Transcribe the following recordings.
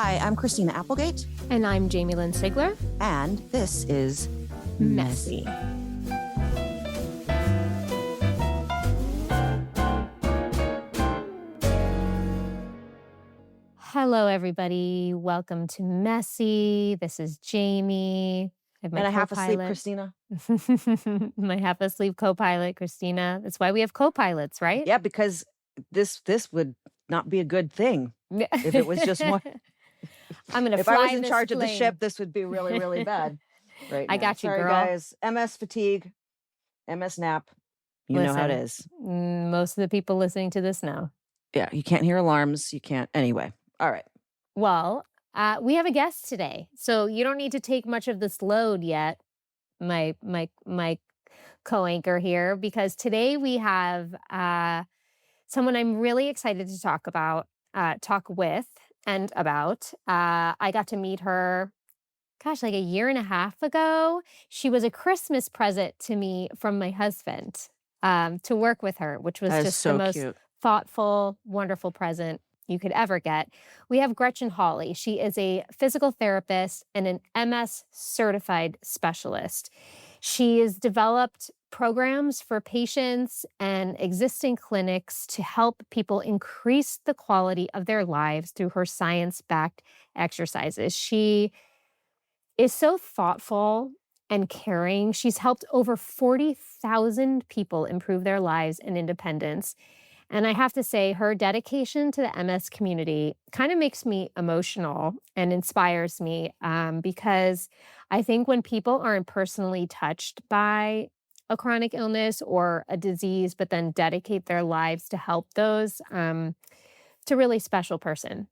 Hi, I'm Christina Applegate. And I'm Jamie-Lynn Sigler. And this is Messy. Hello, everybody. Welcome to Messy. This is Jamie. I have my and a half asleep co-pilot. Christina. My half asleep co-pilot, Christina. That's why we have co-pilots, right? Yeah, because this would not be a good thing if it was just one. I'm gonna If fly I was in this charge of the plane. ship, this would be really, really bad. Right I now. got you, Sorry, girl. guys. MS fatigue, MS nap. You know how it is. Most of the people listening to this know. Yeah, you can't hear alarms. You can't. Anyway, all right. Well, we have a guest today, so you don't need to take much of this load yet, my co-anchor here, because today we have someone I'm really excited to talk with, and about. I got to meet her, gosh, like a year and a half ago. She was a Christmas present to me from my husband, to work with her, which was That is just so the most cute. thoughtful, wonderful present you could ever get. We have Gretchen Hawley. She is a physical therapist and an MS certified specialist. She has developed programs for patients and existing clinics to help people increase the quality of their lives through her science-backed exercises. She is so thoughtful and caring. She's helped over 40,000 people improve their lives and independence. And I have to say, her dedication to the MS community kind of makes me emotional and inspires me, because I think when people aren't personally touched by a chronic illness or a disease, but then dedicate their lives to help those, it's a really special person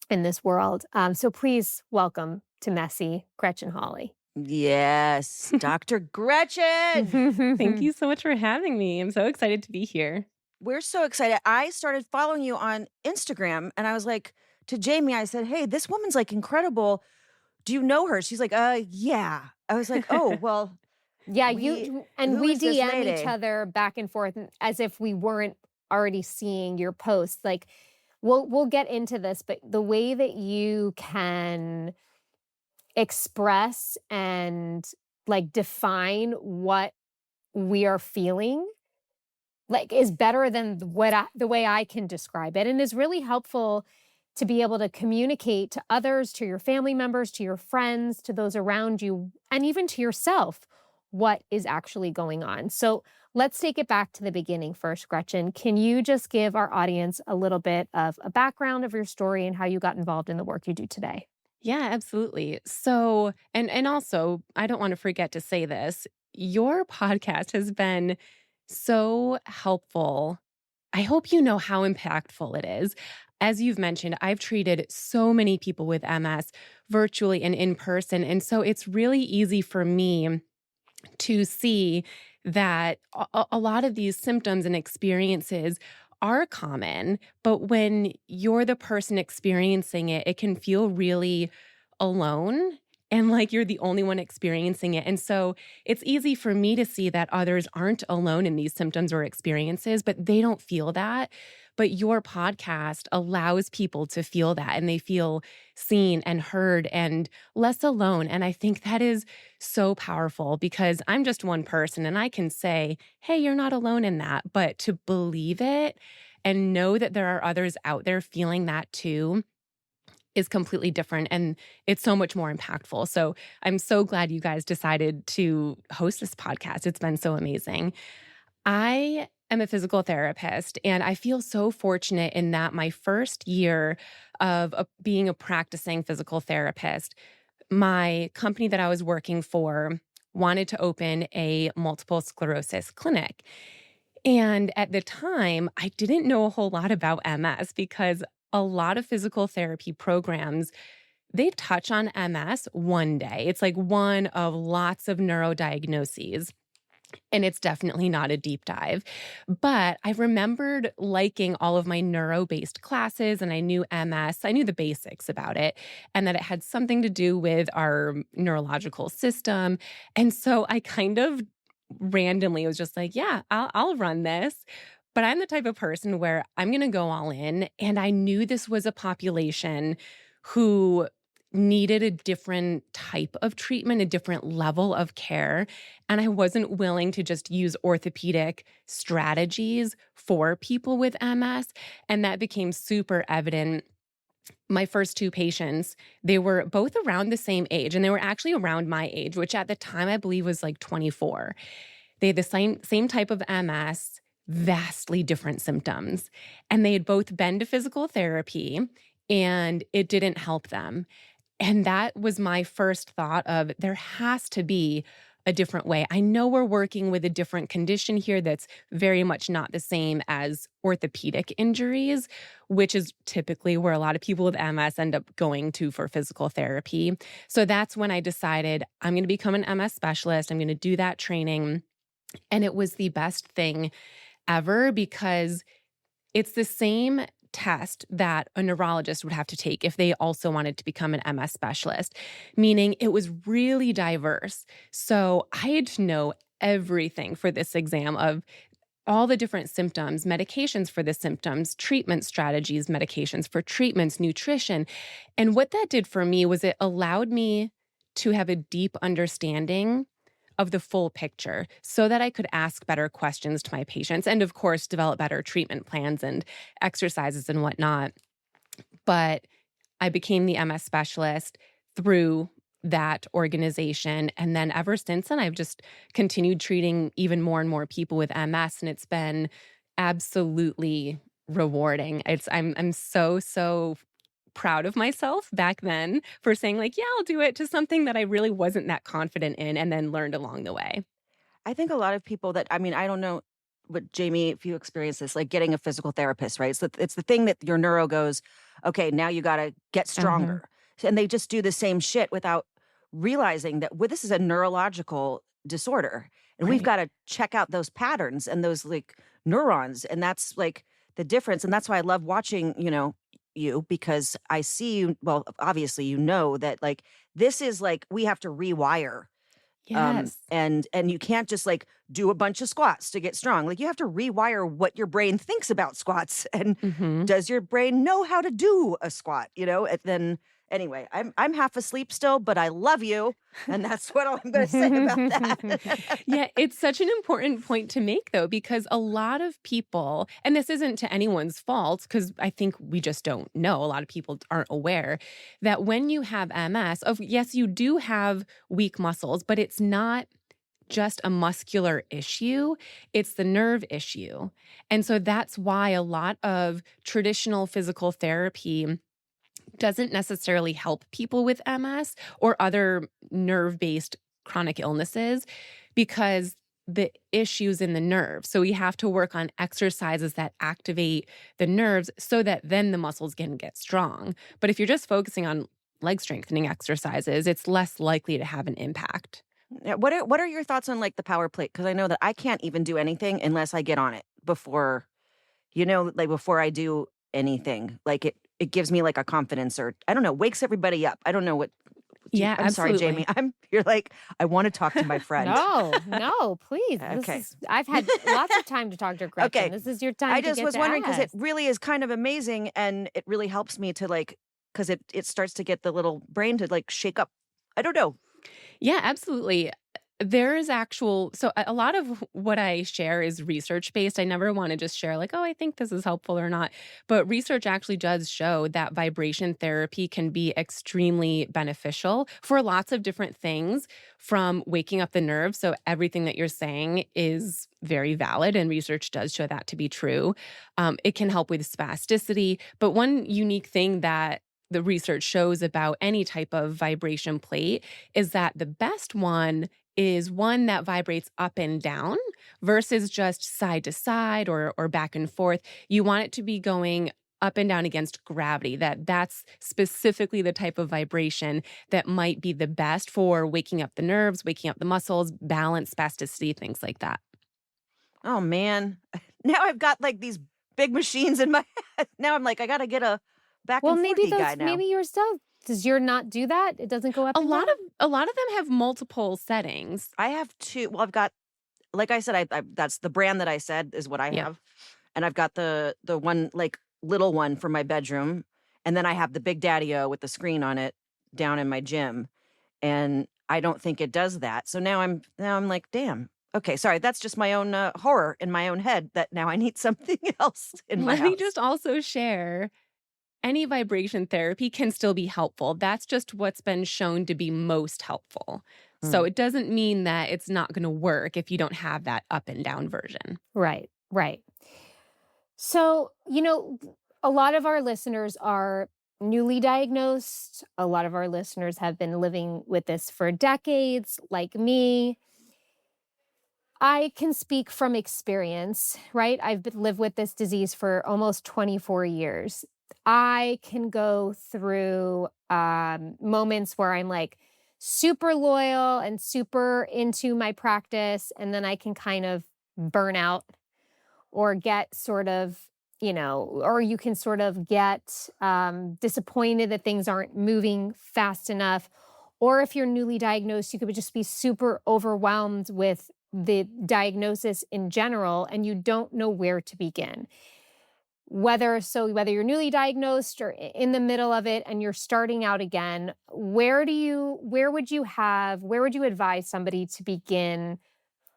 in this world. So please welcome to Messy, Gretchen Hawley. Yes, Dr. Gretchen. Thank you so much for having me. I'm so excited to be here. We're so excited. I started following you on Instagram and I was like, to Jamie, I said, hey, this woman's like incredible. Do you know her? She's like, yeah. I was like, oh, well. Yeah, who we is this DM lady? each other back and forth as if we weren't already seeing your posts. Like, we'll get into this, but the way that you can express and like define what we are feeling, like, is better than the way I can describe it, and is really helpful to be able to communicate to others, to your family members, to your friends, to those around you, and even to yourself, what is actually going on. So let's take it back to the beginning first, Gretchen. Can you just give our audience a little bit of a background of your story and how you got involved in the work you do today? Yeah, absolutely. So, and also, I don't want to forget to say this. Your podcast has been so helpful. I hope you know how impactful it is. As you've mentioned, I've treated so many people with MS virtually and in person. And so it's really easy for me to see that a lot of these symptoms and experiences are common, but when you're the person experiencing it, it can feel really alone and like you're the only one experiencing it. And so it's easy for me to see that others aren't alone in these symptoms or experiences, but they don't feel that. But your podcast allows people to feel that, and they feel seen and heard and less alone. And I think that is so powerful because I'm just one person and I can say, hey, you're not alone in that. But to believe it and know that there are others out there feeling that too is completely different, and it's so much more impactful. So I'm so glad you guys decided to host this podcast. It's been so amazing. I am a physical therapist, and I feel so fortunate in that my first year of being a practicing physical therapist, my company that I was working for wanted to open a multiple sclerosis clinic. And at the time, I didn't know a whole lot about MS because a lot of physical therapy programs, they touch on MS one day. It's like one of lots of neurodiagnoses. And it's definitely not a deep dive. But I remembered liking all of my neuro-based classes, and I knew MS. I knew the basics about it, and that it had something to do with our neurological system. And so I kind of randomly was just like, yeah, I'll run this. But I'm the type of person where I'm going to go all in. And I knew this was a population who needed a different type of treatment, a different level of care. And I wasn't willing to just use orthopedic strategies for people with MS. And that became super evident. My first two patients, they were both around the same age, and they were actually around my age, which at the time I believe was like 24. They had the same type of MS, vastly different symptoms. And they had both been to physical therapy, and it didn't help them. And that was my first thought of there has to be a different way. I know we're working with a different condition here that's very much not the same as orthopedic injuries, which is typically where a lot of people with MS end up going to for physical therapy. So that's when I decided I'm going to become an MS specialist. I'm going to do that training. And it was the best thing ever because it's the same test that a neurologist would have to take if they also wanted to become an MS specialist, meaning it was really diverse. So I had to know everything for this exam of all the different symptoms, medications for the symptoms, treatment strategies, medications for treatments, nutrition. And what that did for me was it allowed me to have a deep understanding of the full picture so that I could ask better questions to my patients and, of course, develop better treatment plans and exercises and whatnot. But I became the MS specialist through that organization. And then ever since then, I've just continued treating even more and more people with MS. And it's been absolutely rewarding. I'm so proud of myself back then for saying like, yeah, I'll do it, to something that I really wasn't that confident in and then learned along the way. I think a lot of people that, I mean, I don't know what, Jamie, if you experience this, like getting a physical therapist, right? So it's the thing that your neuro goes, okay, now you got to get Uh-huh. stronger. And they just do the same shit without realizing that, well, this is a neurological disorder. And we've Right. got to check out those patterns and those like neurons. And that's like the difference. And that's why I love watching, you, because I see you, well, obviously, that like this is like we have to rewire, Yes. and you can't just like do a bunch of squats to get strong. Like you have to rewire what your brain thinks about squats. And Hmm. does your brain know how to do a squat? And then anyway, I'm half asleep still, but I love you, and that's what I'm going to say about that. Yeah, it's such an important point to make, though, because a lot of people, and this isn't to anyone's fault, because I think we just don't know. A lot of people aren't aware that when you have MS, yes, you do have weak muscles, but it's not just a muscular issue, it's the nerve issue. And so that's why a lot of traditional physical therapy doesn't necessarily help people with MS or other nerve-based chronic illnesses because the issues in the nerve. So we have to work on exercises that activate the nerves so that then the muscles can get strong. But if you're just focusing on leg strengthening exercises, it's less likely to have an impact. Yeah, what are your thoughts on like the power plate? Because I know that I can't even do anything unless I get on it before, like before I do anything. Like it gives me like a confidence, or I don't know, wakes everybody up. I don't know what Yeah, I'm sorry, Jamie. absolutely. You're like, I want to talk to my friend. No, no, please. Okay. I've had lots of time to talk to Okay. Gretchen. This is your time I to just get was to wondering because it ask. really is kind of amazing, and it really helps me to like, because it starts to get the little brain to like shake up. I don't know. Yeah, absolutely. There is so a lot of what I share is research based. I never want to just share like, oh, I think this is helpful or not. But research actually does show that vibration therapy can be extremely beneficial for lots of different things, from waking up the nerves. So everything that you're saying is very valid, and research does show that to be true. It can help with spasticity. But one unique thing that the research shows about any type of vibration plate is that the best one is one that vibrates up and down versus just side to side or back and forth. You want it to be going up and down against gravity. That's specifically the type of vibration that might be the best for waking up the nerves, waking up the muscles, balance, spasticity, things like that. Oh man, now I've got like these big machines in my head. Now I'm like, I got to get a back Well, and maybe forthy guy now. maybe yourself. Does your not do that? It doesn't go up A and lot down? of a lot of them have multiple settings. I have two. Well, I've got, like I said, I that's the brand that I said is what I Yeah. have, and I've got the one like little one for my bedroom, And then I have the big daddy-o with the screen on it down in my gym, and I don't think it does that. So now I'm like, "Damn. Okay, sorry, that's just my own, horror in my own head that now I need something else in my Let me house." just also share any vibration therapy can still be helpful. That's just what's been shown to be most helpful. So Mm. it doesn't mean that it's not going to work if you don't have that up and down version. Right, right. So, a lot of our listeners are newly diagnosed. A lot of our listeners have been living with this for decades, like me. I can speak from experience, right? I've lived with this disease for almost 24 years. I can go through moments where I'm like super loyal and super into my practice, and then I can kind of burn out or get sort of, or you can sort of get disappointed that things aren't moving fast enough. Or if you're newly diagnosed, you could just be super overwhelmed with the diagnosis in general and you don't know where to begin. Whether you're newly diagnosed or in the middle of it and you're starting out again, where would you advise somebody to begin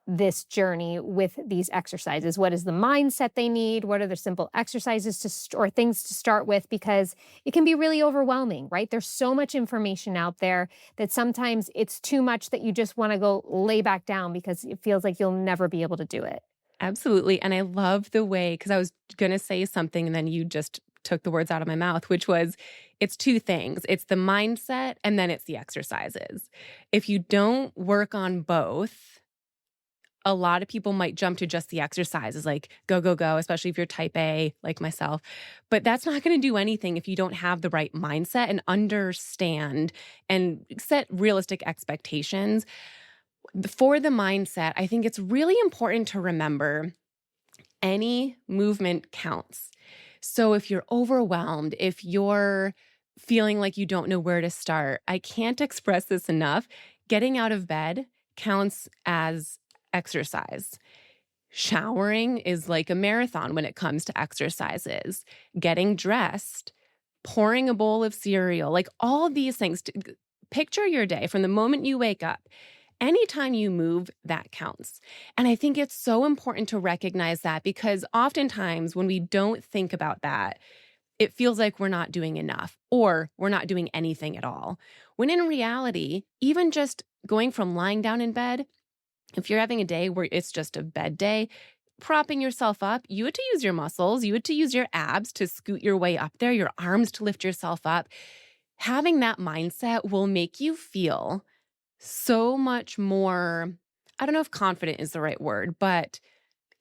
this journey with these exercises? What is the mindset they need? What are the simple exercises or things to start with? Because it can be really overwhelming, right? There's so much information out there that sometimes it's too much that you just want to go lay back down because it feels like you'll never be able to do it. Absolutely. And I love the way, because I was going to say something and then you just took the words out of my mouth, which was it's two things. It's the mindset and then it's the exercises. If you don't work on both, a lot of people might jump to just the exercises, like go, go, go, especially if you're type A, like myself. But that's not going to do anything if you don't have the right mindset and understand and set realistic expectations. For the mindset, I think it's really important to remember any movement counts. So if you're overwhelmed, if you're feeling like you don't know where to start, I can't express this enough. Getting out of bed counts as exercise. Showering is like a marathon when it comes to exercises. Getting dressed, pouring a bowl of cereal, like all these things. Picture your day from the moment you wake up. Anytime you move, that counts. And I think it's so important to recognize that because oftentimes when we don't think about that, it feels like we're not doing enough or we're not doing anything at all. When in reality, even just going from lying down in bed, if you're having a day where it's just a bed day, propping yourself up, you had to use your muscles, you had to use your abs to scoot your way up there, your arms to lift yourself up. Having that mindset will make you feel so much more, I don't know if confident is the right word, but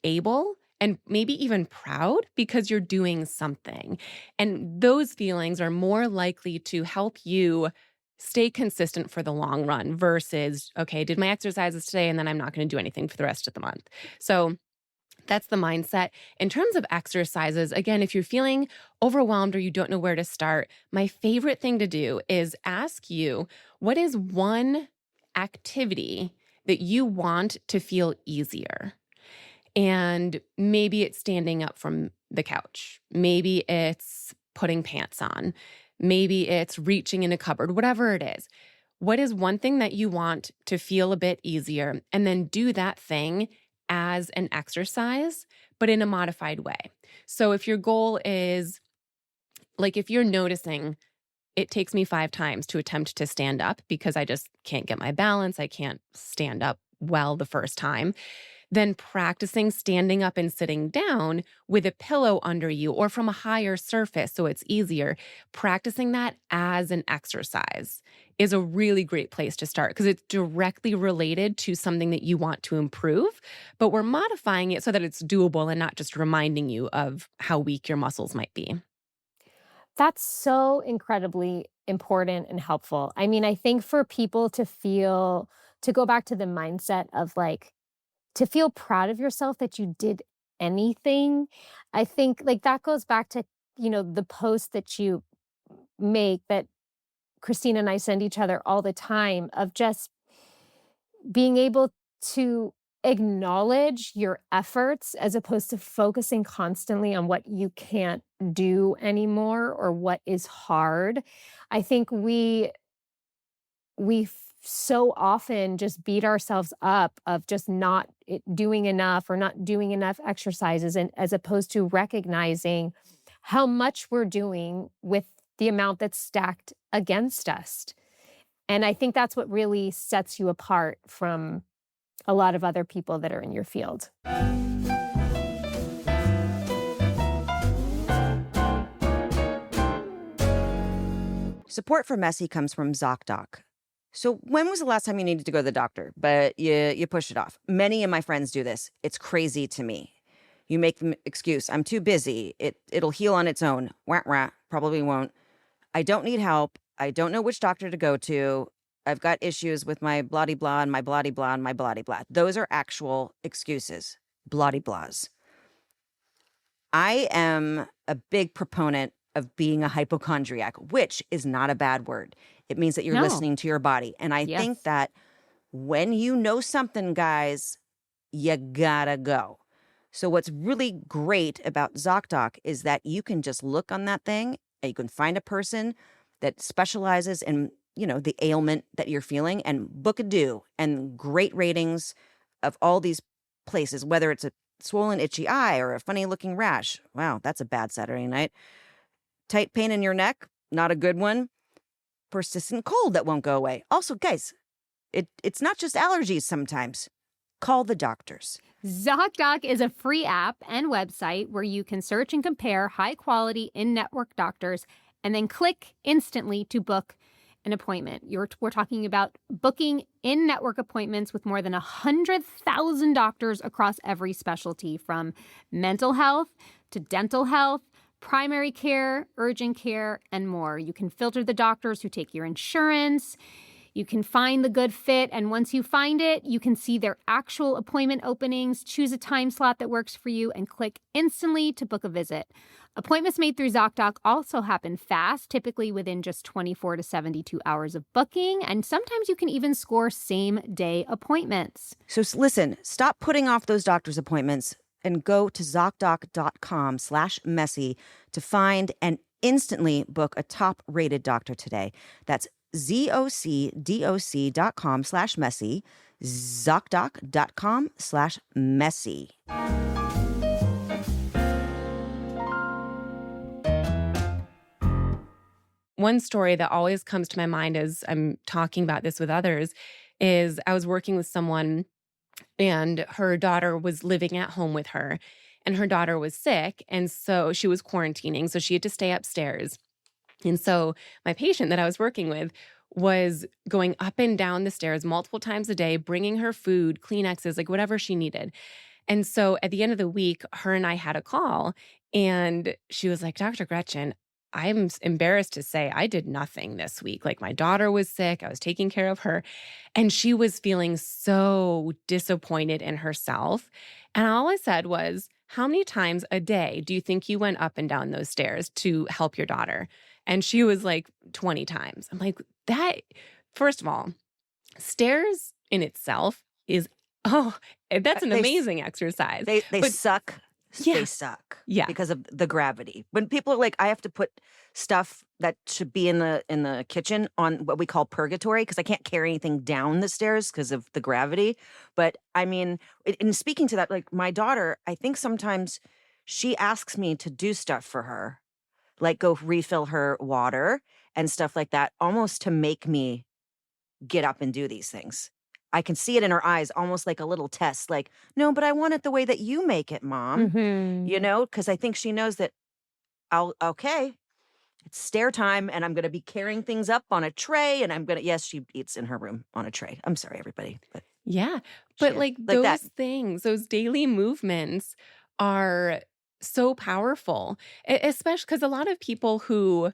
able and maybe even proud because you're doing something. And those feelings are more likely to help you stay consistent for the long run versus, okay, did my exercises today and then I'm not going to do anything for the rest of the month. So that's the mindset. In terms of exercises, again, if you're feeling overwhelmed or you don't know where to start, my favorite thing to do is ask you, what is one activity that you want to feel easier? And maybe it's standing up from the couch. Maybe it's putting pants on. Maybe it's reaching in a cupboard, whatever it is. What is one thing that you want to feel a bit easier? And then do that thing as an exercise, but in a modified way. So if your goal is, like, if you're noticing it takes me 5 times to attempt to stand up because I just can't get my balance, I can't stand up well the first time, then practicing standing up and sitting down with a pillow under you or from a higher surface so it's easier, practicing that as an exercise is a really great place to start because it's directly related to something that you want to improve, but we're modifying it so that it's doable and not just reminding you of how weak your muscles might be. That's so incredibly important and helpful. I mean, I think for people to go back to the mindset of like, to feel proud of yourself that you did anything, I think like that goes back to, the post that you make that Christina and I send each other all the time of just being able to acknowledge your efforts as opposed to focusing constantly on what you can't do anymore or what is hard. I think so often just beat ourselves up of just not doing enough or not doing enough exercises, and as opposed to recognizing how much we're doing with the amount that's stacked against us. And I think that's what really sets you apart from a lot of other people that are in your field. Support for Messy comes from ZocDoc. So when was the last time you needed to go to the doctor, but you push it off? Many of my friends do this. It's crazy to me. You make the excuse, I'm too busy. It'll heal on its own. Wah, wah, probably won't. I don't need help. I don't know which doctor to go to. I've got issues with my bloody blah and my bloody blah and my bloody blah. Those are actual excuses. Bloody blahs. I am a big proponent of being a hypochondriac, which is not a bad word. It means that you're No. listening to your body. And I think Yes. that when you know something, guys, you gotta go. So what's really great about ZocDoc is that you can just look on that thing and you can find a person that specializes in, the ailment that you're feeling and book a due, and great ratings of all these places, whether it's a swollen itchy eye or a funny looking rash. Wow, that's a bad Saturday night. Tight pain in your neck, not a good one. Persistent cold that won't go away. Also, guys, it's not just allergies sometimes. Call the doctors. ZocDoc is a free app and website where you can search and compare high-quality in-network doctors and then click instantly to book an appointment. We're talking about booking in-network appointments with more than 100,000 doctors across every specialty, from mental health to dental health, primary care, urgent care, and more. You can filter the doctors who take your insurance. You can find the good fit, and once you find it, you can see their actual appointment openings, choose a time slot that works for you, and click instantly to book a visit. Appointments made through ZocDoc also happen fast, typically within just 24 to 72 hours of booking, and sometimes you can even score same-day appointments. So listen, stop putting off those doctor's appointments and go to ZocDoc.com/messy to find and instantly book a top-rated doctor today. That's ZocDoc.com/messy, ZocDoc.com/messy. One story that always comes to my mind as I'm talking about this with others is I was working with someone and her daughter was living at home with her, and her daughter was sick. And so she was quarantining. So she had to stay upstairs. And so my patient that I was working with was going up and down the stairs multiple times a day, bringing her food, Kleenexes, like whatever she needed. And so at the end of the week, her and I had a call, and she was like, Dr. Gretchen, I'm embarrassed to say I did nothing this week. Like, my daughter was sick. I was taking care of her. And she was feeling so disappointed in herself. And all I said was, how many times a day do you think you went up and down those stairs to help your daughter? And she was like, 20 times. I'm like, first of all, stairs in itself is, that's an They- amazing exercise. They But- suck. Yeah. They suck. Yeah. Because of the gravity. When people are like, I have to put stuff that should be in the kitchen on what we call purgatory because I can't carry anything down the stairs because of the gravity. But I mean, in speaking to that, like my daughter, I think sometimes she asks me to do stuff for her, like go refill her water and stuff like that, almost to make me get up and do these things. I can see it in her eyes, almost like a little test, like, no, but I want it the way that you make it, Mom. Mm-hmm. Because I think she knows that it's stair time and I'm going to be carrying things up on a tray and yes, she eats in her room on a tray. I'm sorry, everybody. But Yeah. But Shit. like Like that. those things, those daily movements are so powerful, especially because a lot of people who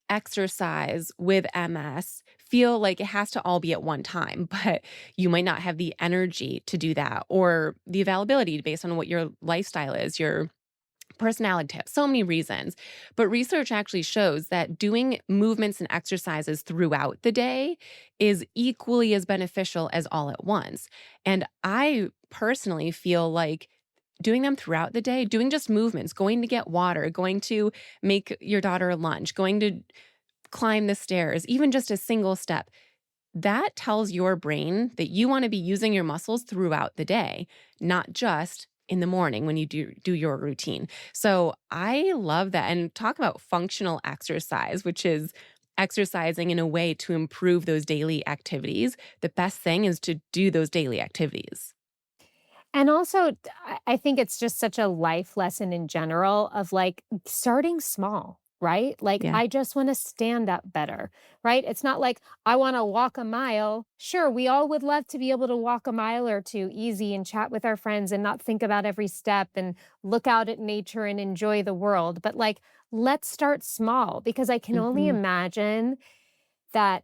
exercise with MS feel like it has to all be at one time, but you might not have the energy to do that or the availability based on what your lifestyle is, your personality tips, so many reasons. But research actually shows that doing movements and exercises throughout the day is equally as beneficial as all at once. And I personally feel like doing them throughout the day, doing just movements, going to get water, going to make your daughter lunch, going to climb the stairs, even just a single step, that tells your brain that you want to be using your muscles throughout the day, not just in the morning when you do your routine. So I love that. And talk about functional exercise, which is exercising in a way to improve those daily activities. The best thing is to do those daily activities. And also, I think it's just such a life lesson in general of like starting small, right? Like, Yeah. I just want to stand up better, right? It's not like I want to walk a mile. Sure, we all would love to be able to walk a mile or two easy and chat with our friends and not think about every step and look out at nature and enjoy the world. But like, let's start small because I can only Hmm. imagine that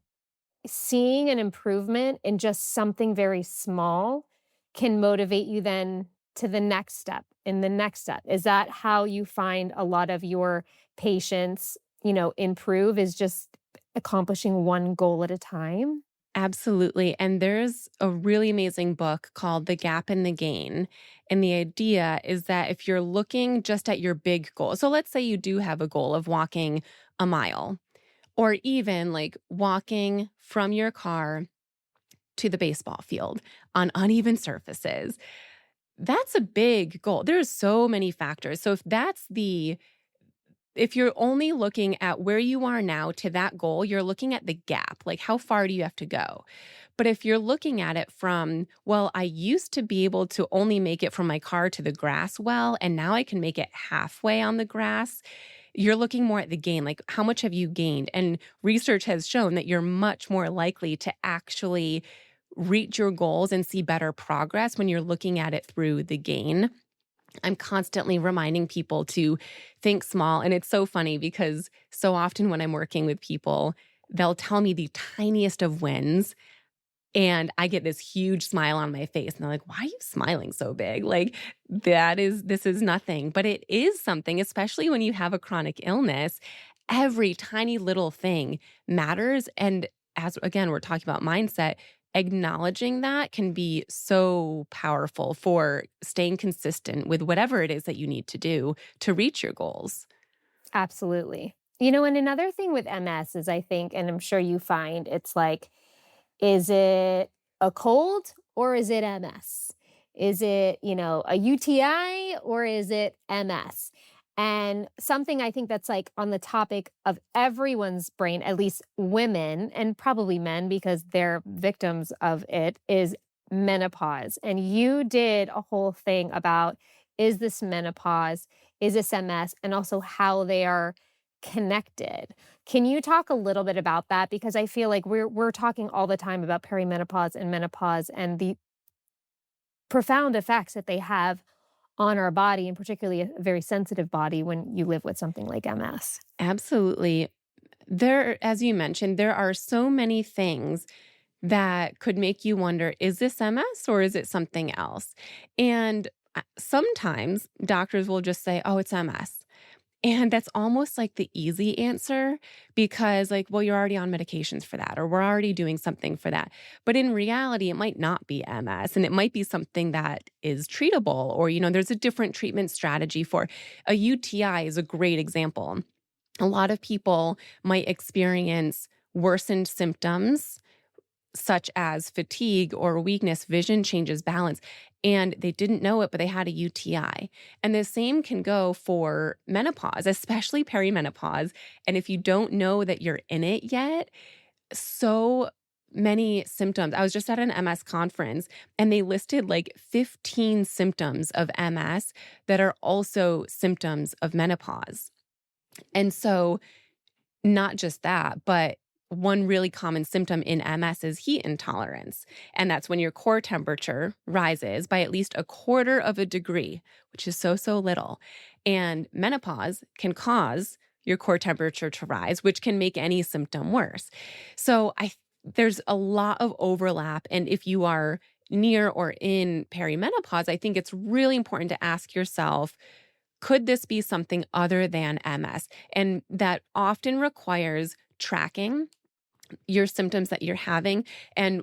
seeing an improvement in just something very small can motivate you then to the next step and the next step. Is that how you find a lot of your patients, improve is just accomplishing one goal at a time? Absolutely. And there's a really amazing book called The Gap and the Gain. And the idea is that if you're looking just at your big goal, so let's say you do have a goal of walking a mile, or even like walking from your car to the baseball field on uneven surfaces. That's a big goal. There's so many factors. So if you're only looking at where you are now to that goal, you're looking at the gap, like how far do you have to go? But if you're looking at it from, well, I used to be able to only make it from my car to the grass well, and now I can make it halfway on the grass, you're looking more at the gain, like how much have you gained? And research has shown that you're much more likely to actually reach your goals and see better progress when you're looking at it through the gain. I'm constantly reminding people to think small. And it's so funny because so often when I'm working with people, they'll tell me the tiniest of wins. And I get this huge smile on my face. And they're like, why are you smiling so big? Like, this is nothing. But it is something, especially when you have a chronic illness. Every tiny little thing matters. And as again, we're talking about mindset, acknowledging that can be so powerful for staying consistent with whatever it is that you need to do to reach your goals. Absolutely. And another thing with MS is I think, and I'm sure you find it's like, is it a cold or is it MS? Is it, a UTI or is it MS? And something I think that's like on the topic of everyone's brain, at least women and probably men because they're victims of it, is menopause. And you did a whole thing about, is this menopause? Is this MS? And also how they are connected. Can you talk a little bit about that? Because I feel like we're talking all the time about perimenopause and menopause and the profound effects that they have on our body, and particularly a very sensitive body when you live with something like MS. Absolutely. As you mentioned, there are so many things that could make you wonder, is this MS or is it something else? And sometimes doctors will just say, oh, it's MS. And that's almost like the easy answer because, like, well, you're already on medications for that, or we're already doing something for that. But in reality, it might not be MS and it might be something that is treatable, or, there's a different treatment strategy for a UTI, is a great example. A lot of people might experience worsened symptoms such as fatigue or weakness, vision changes, balance, and they didn't know it, but they had a UTI. And the same can go for menopause, especially perimenopause. And if you don't know that you're in it yet, so many symptoms. I was just at an MS conference and they listed like 15 symptoms of MS that are also symptoms of menopause. And so not just that, but one really common symptom in MS is heat intolerance. And that's when your core temperature rises by at least a quarter of a degree, which is so, so little. And menopause can cause your core temperature to rise, which can make any symptom worse. So there's a lot of overlap. And if you are near or in perimenopause, I think it's really important to ask yourself, could this be something other than MS? And that often requires tracking your symptoms that you're having. And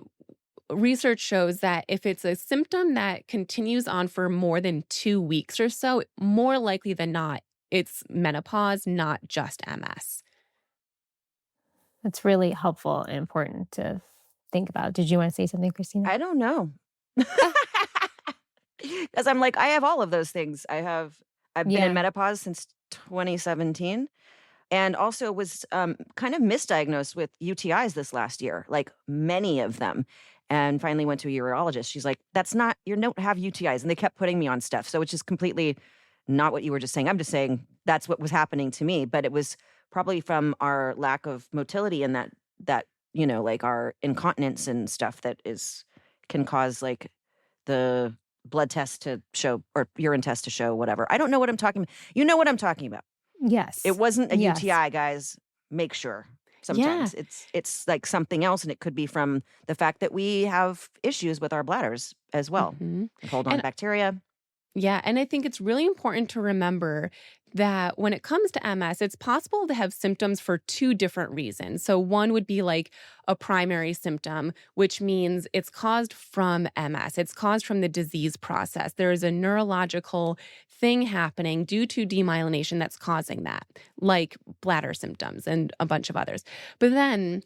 research shows that if it's a symptom that continues on for more than 2 weeks or so, more likely than not, it's menopause, not just MS. That's really helpful and important to think about. Did you want to say something, Christina? I don't know. Ah, Because I'm like, I have all of those things. I've been in yeah. menopause since 2017 and also was kind of misdiagnosed with UTIs this last year, like many of them. And finally went to a urologist. She's like, that's not, you don't have UTIs. And they kept putting me on stuff. So which is completely not what you were just saying. I'm just saying that's what was happening to me. But it was probably from our lack of motility and that, like our incontinence and stuff can cause like the blood test to show or urine test to show whatever. I don't know what I'm talking about. You know what I'm talking about. It Yes. wasn't a Yes. UTI, guys. Make sure. Yeah. Sometimes it's like something else, and it could be from the fact that we have issues with our bladders as well. Mhm. Hold on And to bacteria. Yeah, and I think it's really important to remember that when it comes to MS, it's possible to have symptoms for two different reasons. So, one would be like a primary symptom, which means it's caused from MS, it's caused from the disease process. There is a neurological thing happening due to demyelination that's causing that, like bladder symptoms and a bunch of others. But then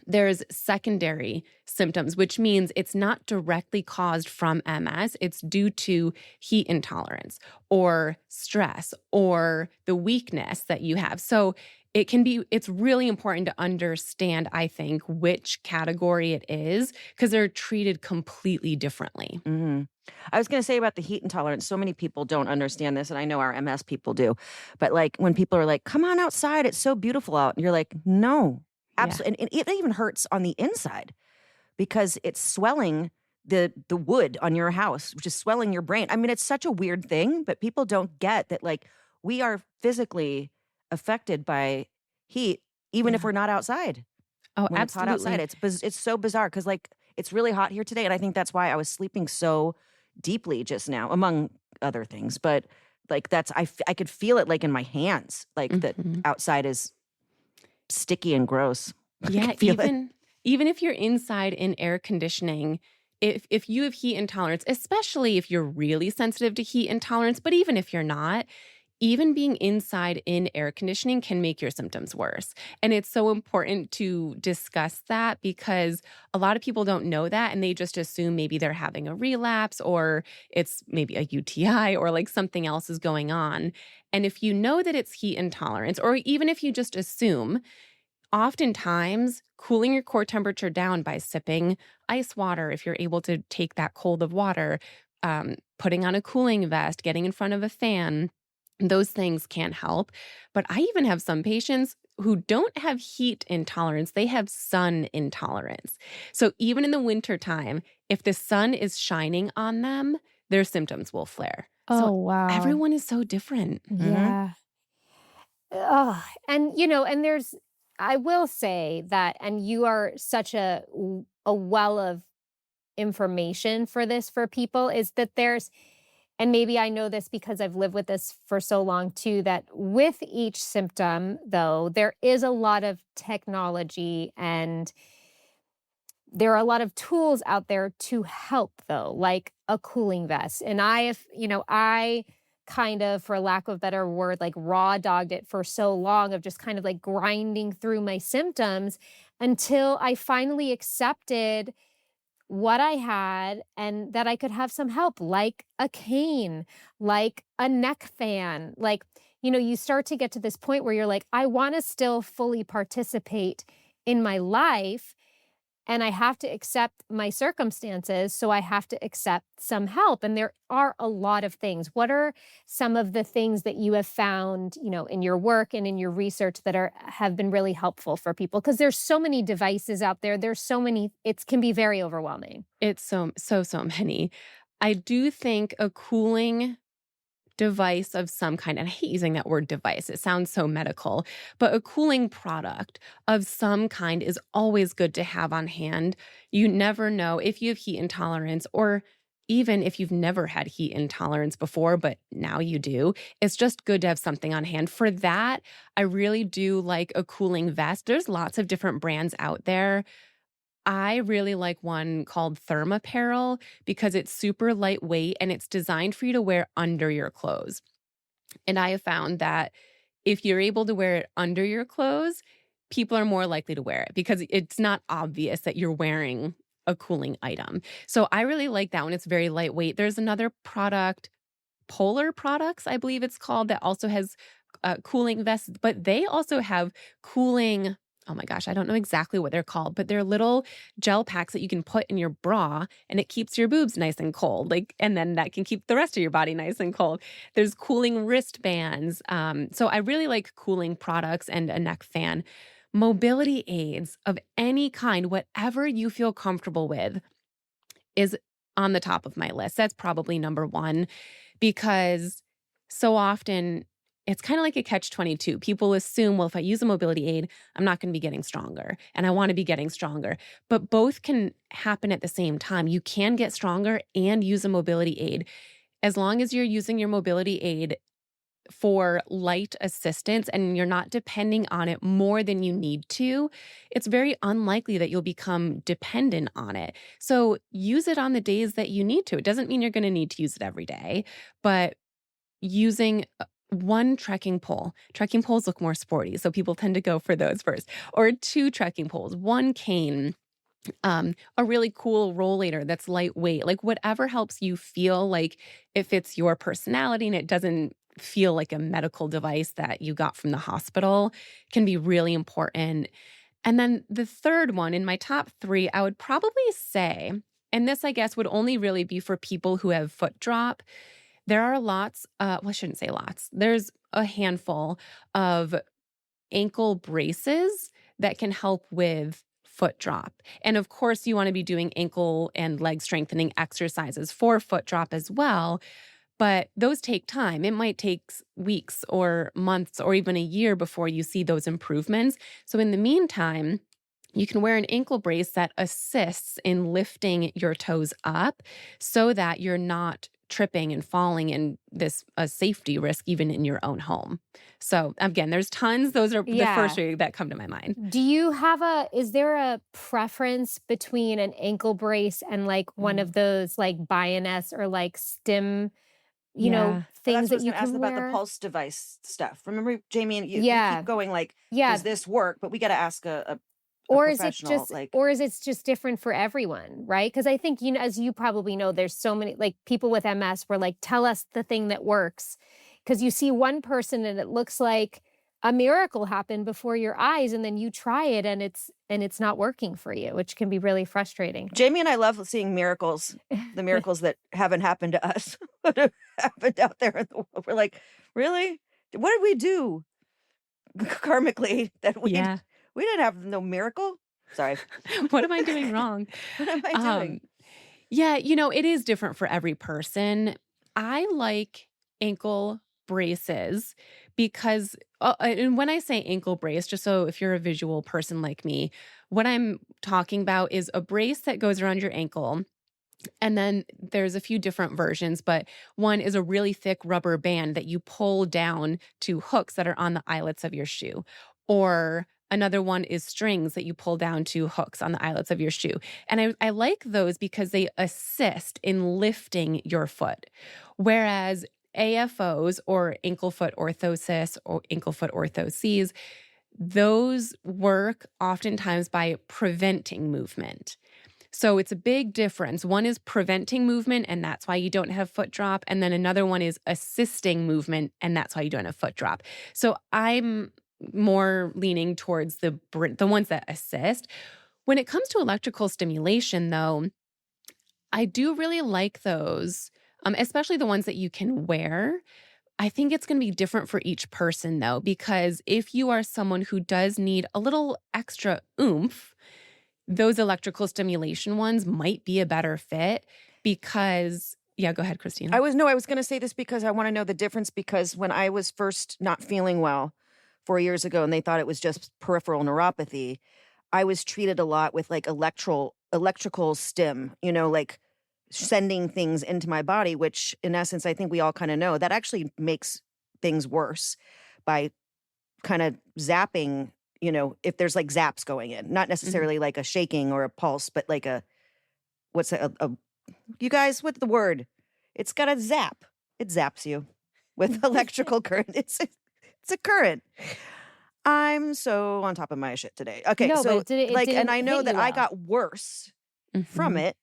there's secondary symptoms, which means it's not directly caused from MS. It's due to heat intolerance or stress or the weakness that you have. So it's really important to understand, I think, which category it is because they're treated completely differently. Hmm. I was going to say about the heat intolerance. So many people don't understand this, and I know our MS people do. But like when people are like, "Come on outside, it's so beautiful out," and you're like, "No, Yeah. absolutely." And it even hurts on the inside because it's swelling the wood on your house, which is swelling your brain. I mean, it's such a weird thing, but people don't get that. Like we are physically affected by heat, even if Yeah. we're not outside. Oh, When it's hot outside, absolutely. it's so bizarre because like it's really hot here today, and I think that's why I was sleeping so deeply just now, among other things. But like I could feel it like in my hands, like that Mhm. outside is sticky and gross. I Yeah, can feel it. even if you're inside in air conditioning, if you have heat intolerance, especially if you're really sensitive to heat intolerance, but even if you're not, even being inside in air conditioning can make your symptoms worse. And it's so important to discuss that because a lot of people don't know that and they just assume maybe they're having a relapse or it's maybe a UTI or like something else is going on. And if you know that it's heat intolerance, or even if you just assume, oftentimes, cooling your core temperature down by sipping ice water, if you're able to take that cold of water, putting on a cooling vest, getting in front of a fan, those things can help. But I even have some patients who don't have heat intolerance, they have sun intolerance. So even in the wintertime, if the sun is shining on them, their symptoms will flare. So Oh, wow. everyone is so different. Hmm. Yeah. Oh, and and I will say that, and you are such a well of information for this for people, is that and maybe I know this because I've lived with this for so long too, that with each symptom, though, there is a lot of technology and there are a lot of tools out there to help, though, like a cooling vest. And I kind of, for lack of a better word, like raw dogged it for so long of just kind of like grinding through my symptoms until I finally accepted what I had and that I could have some help, like a cane, like a neck fan. Like, you start to get to this point where you're like, I want to still fully participate in my life and I have to accept my circumstances. So I have to accept some help. And there are a lot of things. What are some of the things that you have found, in your work and in your research that have been really helpful for people? Because there's so many devices out there. There's so many, it can be very overwhelming. It's so many. I do think a cooling device of some kind, and I hate using that word device, it sounds so medical, but a cooling product of some kind is always good to have on hand. You never know if you have heat intolerance or even if you've never had heat intolerance before, but now you do, it's just good to have something on hand. For that, I really do like a cooling vest. There's lots of different brands out there. I really like one called Thermapparel because it's super lightweight and it's designed for you to wear under your clothes. And I have found that if you're able to wear it under your clothes, people are more likely to wear it because it's not obvious that you're wearing a cooling item. So I really like that one. It's very lightweight. There's another product, Polar Products, I believe it's called, that also has cooling vests, but they also have cooling. Oh my gosh, I don't know exactly what they're called, but they're little gel packs that you can put in your bra and it keeps your boobs nice and cold. And then that can keep the rest of your body nice and cold. There's cooling wristbands. So I really like cooling products and a neck fan. Mobility aids of any kind, whatever you feel comfortable with, is on the top of my list. That's probably number one because so often it's kind of like a catch-22. People assume, well, if I use a mobility aid, I'm not going to be getting stronger and I want to be getting stronger. But both can happen at the same time. You can get stronger and use a mobility aid. As long as you're using your mobility aid for light assistance and you're not depending on it more than you need to, it's very unlikely that you'll become dependent on it. So use it on the days that you need to. It doesn't mean you're going to need to use it every day, but using one trekking pole. Trekking poles look more sporty, so people tend to go for those first. Or two trekking poles, one cane, a really cool rollator that's lightweight, like whatever helps you feel like it fits your personality and it doesn't feel like a medical device that you got from the hospital can be really important. And then the third one in my top three, I would probably say, and this I guess would only really be for people who have foot drop. There are lots, well, I shouldn't say lots. There's a handful of ankle braces that can help with foot drop. And of course, you want to be doing ankle and leg strengthening exercises for foot drop as well. But those take time. It might take weeks or months or even a year before you see those improvements. So in the meantime, you can wear an ankle brace that assists in lifting your toes up so that you're not tripping and falling in a safety risk even in your own home. So again, there's tons. Those are the first three that come to my mind. Do you have is there a preference between an ankle brace and like one of those like Bioness or like stim, things that you can ask wear? about the pulse device stuff. Remember, Jamie, and you keep going like, Yeah. does this work? But we got to ask a Or is it professional, just, like, or is it just different for everyone, right? Because I think, as you probably know, there's so many, like people with MS were like, tell us the thing that works. Because you see one person and it looks like a miracle happened before your eyes, and then you try it and it's not working for you, which can be really frustrating. Jamie and I love seeing miracles, the miracles that haven't happened to us, but have happened out there in the world. We're like, really? What did we do karmically that we didn't have no miracle? Sorry. What am I doing wrong? What am I doing? Yeah, it is different for every person. I like ankle braces because, and when I say ankle brace, just so if you're a visual person like me, what I'm talking about is a brace that goes around your ankle. And then there's a few different versions, but one is a really thick rubber band that you pull down to hooks that are on the eyelets of your shoe. Or another one is strings that you pull down to hooks on the eyelets of your shoe. And I like those because they assist in lifting your foot. Whereas AFOs, or ankle foot orthosis or ankle foot orthoses, those work oftentimes by preventing movement. So it's a big difference. One is preventing movement, and that's why you don't have foot drop. And then another one is assisting movement, and that's why you don't have foot drop. So I'm more leaning towards the ones that assist. When it comes to electrical stimulation, though, I do really like those, especially the ones that you can wear. I think it's going to be different for each person, though, because if you are someone who does need a little extra oomph, those electrical stimulation ones might be a better fit because, go ahead, Christina. I was going to say this because I want to know the difference, because when I was first not feeling well 4 years ago and they thought it was just peripheral neuropathy, I was treated a lot with like electrical stim, like sending things into my body, which in essence, I think we all kind of know that actually makes things worse by kind of zapping, if there's like zaps going in, not necessarily like a shaking or a pulse, but like you guys, what's the word? It's got a zap. It zaps you with electrical current. It's a current. I'm so on top of my shit today. Okay, No, so but it like, and didn't I know hit that you I well. got worse from it.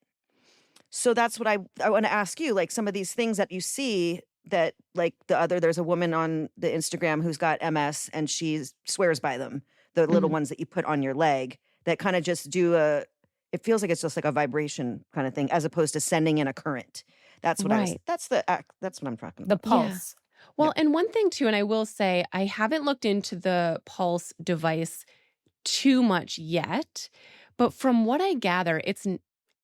So that's what I want to ask you. Like some of these things that you see that like there's a woman on the Instagram who's got MS and she swears by them, the little ones that you put on your leg that kind of just it feels like it's just like a vibration kind of thing as opposed to sending in a current. That's what that's what I'm talking The about. pulse. Well, and one thing too, and I will say, I haven't looked into the Pulse device too much yet, but from what I gather,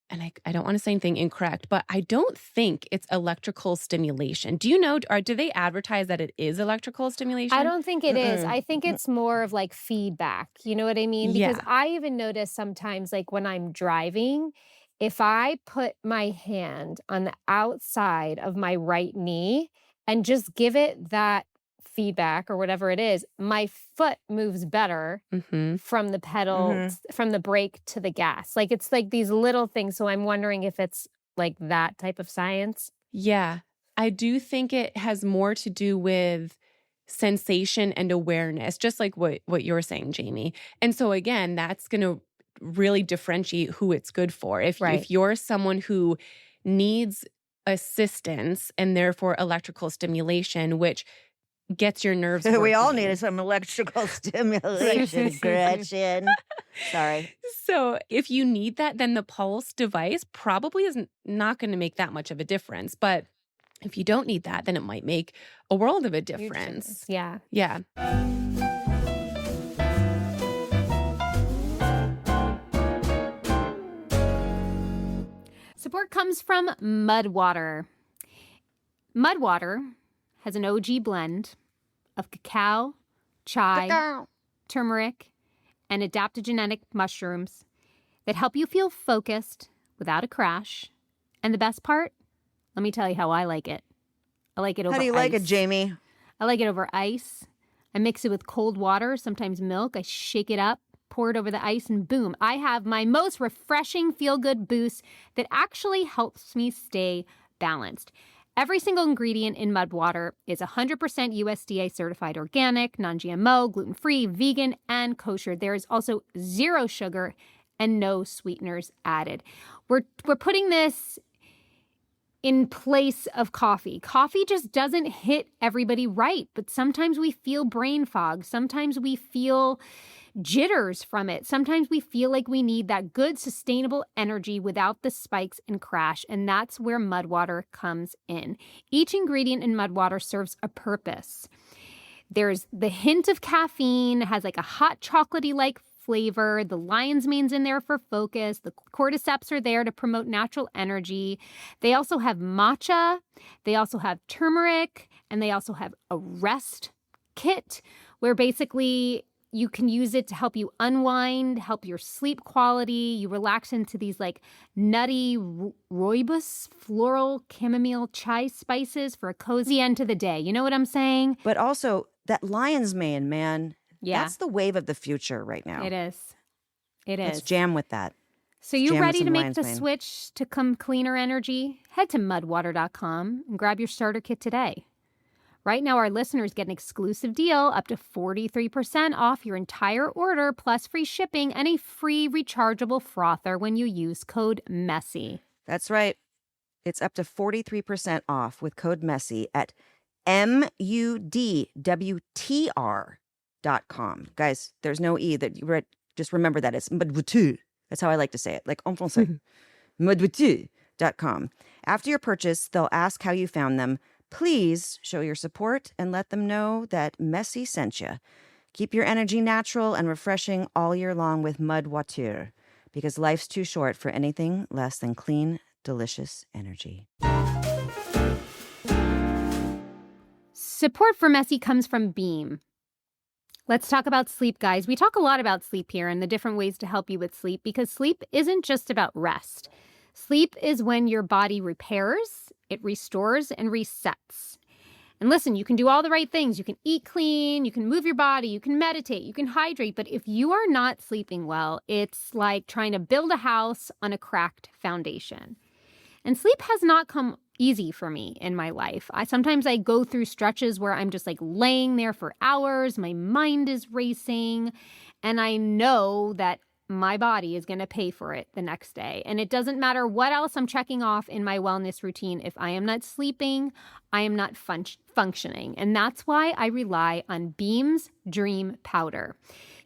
and I don't want to say anything incorrect, but I don't think it's electrical stimulation. Do you know, or do they advertise that it is electrical stimulation? I don't think it is. I think it's more of like feedback. You know what I mean? Because Yeah. I even notice sometimes, like when I'm driving, if I put my hand on the outside of my right knee and just give it that feedback or whatever it is, my foot moves better from the pedal, from the brake to the gas. Like it's like these little things. So I'm wondering if it's like that type of science. Yeah. I do think it has more to do with sensation and awareness, just like what you're saying, Jamie. And so again, that's going to really differentiate who it's good for. If you're someone who needs assistance and therefore electrical stimulation, which gets your nerves working. We all needed some electrical stimulation, Gretchen. Sorry. So if you need that, then the Pulse device probably isn't not going to make that much of a difference. But if you don't need that, then it might make a world of a difference. Yeah. Yeah. Support comes from Mudwater. Mudwater has an OG blend of cacao, chai, turmeric, and adaptogenic mushrooms that help you feel focused without a crash. And the best part, let me tell you how I like it. I like it over ice. How do you like it, Jamie? I like it over ice. I mix it with cold water, sometimes milk. I shake it up, pour it over the ice, and boom, I have my most refreshing feel-good boost that actually helps me stay balanced. Every single ingredient in Mudwater is 100% USDA certified organic, non-GMO, gluten-free, vegan, and kosher. There is also 0 sugar and no sweeteners added. We're putting this in place of coffee. Coffee just doesn't hit everybody right, but sometimes we feel brain fog. Sometimes we feel jitters from it. Sometimes we feel like we need that good, sustainable energy without the spikes and crash, and that's where Mudwater comes in. Each ingredient in Mudwater serves a purpose. There's the hint of caffeine, has like a hot chocolatey-like flavor. The lion's mane's in there for focus. The cordyceps are there to promote natural energy. They also have matcha. They also have turmeric, and they also have a rest kit where basically you can use it to help you unwind, help your sleep quality. You relax into these like nutty rooibos, floral chamomile chai spices for a cozy end to the day. You know what I'm saying? But also that lion's mane, man. Yeah. That's the wave of the future right now. It is. It is. Let's jam with that. So you jam with ready to some make lion's the mane. switch to come cleaner energy? Head to mudwater.com and grab your starter kit today. Right now, our listeners get an exclusive deal up to 43% off your entire order, plus free shipping and a free rechargeable frother when you use code MESSY. That's right. It's up to 43% off with code MESSY at mudwtr.com. Guys, there's no E that you read. Just remember that. It's mudwtu. That's how I like to say it, like en français. mudwtu.com. After your purchase, they'll ask how you found them. Please show your support and let them know that Messy sent you. Keep your energy natural and refreshing all year long with Mudwater, because life's too short for anything less than clean, delicious energy. Support for Messy comes from Beam. Let's talk about sleep, guys. We talk a lot about sleep here and the different ways to help you with sleep, because sleep isn't just about rest. Sleep is when your body repairs, it restores, and resets. And listen, you can do all the right things. You can eat clean, you can move your body, you can meditate, you can hydrate. But if you are not sleeping well, it's like trying to build a house on a cracked foundation. And sleep has not come easy for me in my life. Sometimes I go through stretches where I'm just like laying there for hours, my mind is racing, and I know that my body is going to pay for it the next day. And it doesn't matter what else I'm checking off in my wellness routine. If I am not sleeping, I am not functioning. And that's why I rely on Beam's Dream Powder.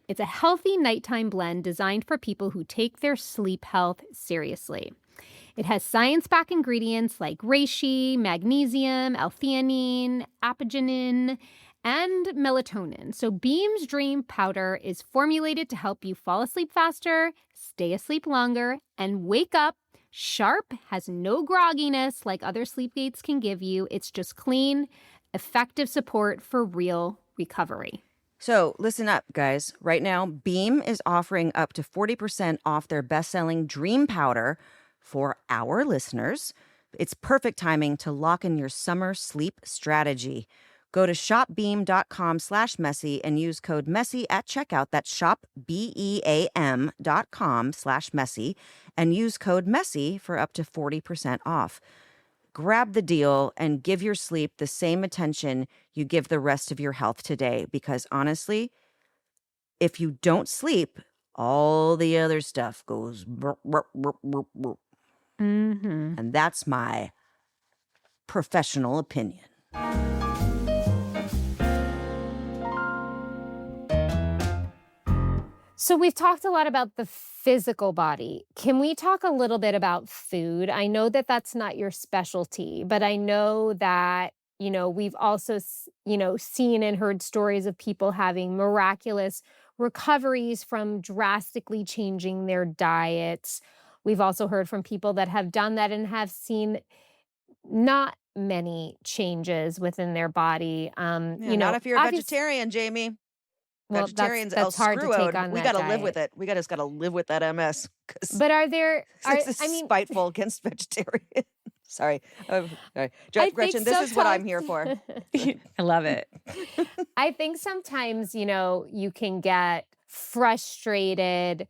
It's a healthy nighttime blend designed for people who take their sleep health seriously. It has science-backed ingredients like reishi, magnesium, L-theanine, apigenin, and melatonin. So Beam's Dream Powder is formulated to help you fall asleep faster, stay asleep longer, and wake up sharp, has no grogginess like other sleep aids can give you. It's just clean, effective support for real recovery. So listen up, guys. Right now, Beam is offering up to 40% off their best-selling Dream Powder for our listeners. It's perfect timing to lock in your summer sleep strategy. Go to shopbeam.com/messy and use code MESSY at checkout. That's shopbeam.com/messy and use code MESSY for up to 40% off. Grab the deal and give your sleep the same attention you give the rest of your health today, because honestly, if you don't sleep, all the other stuff goes burp, burp, burp, burp, burp. And that's my professional opinion. So we've talked a lot about the physical body. Can we talk a little bit about food? I know that that's not your specialty, but I know that, we've also, seen and heard stories of people having miraculous recoveries from drastically changing their diets. We've also heard from people that have done that and have seen not many changes within their body. Yeah, not if you're a vegetarian, Jamie. Well, Vegetarians, that's hard to take on we that got to live with diet. it. We just got to live with that MS. But are there? It's spiteful against vegetarians. Sorry. Sorry. Gretchen, this is what I'm here for. I love it. I think sometimes, you can get frustrated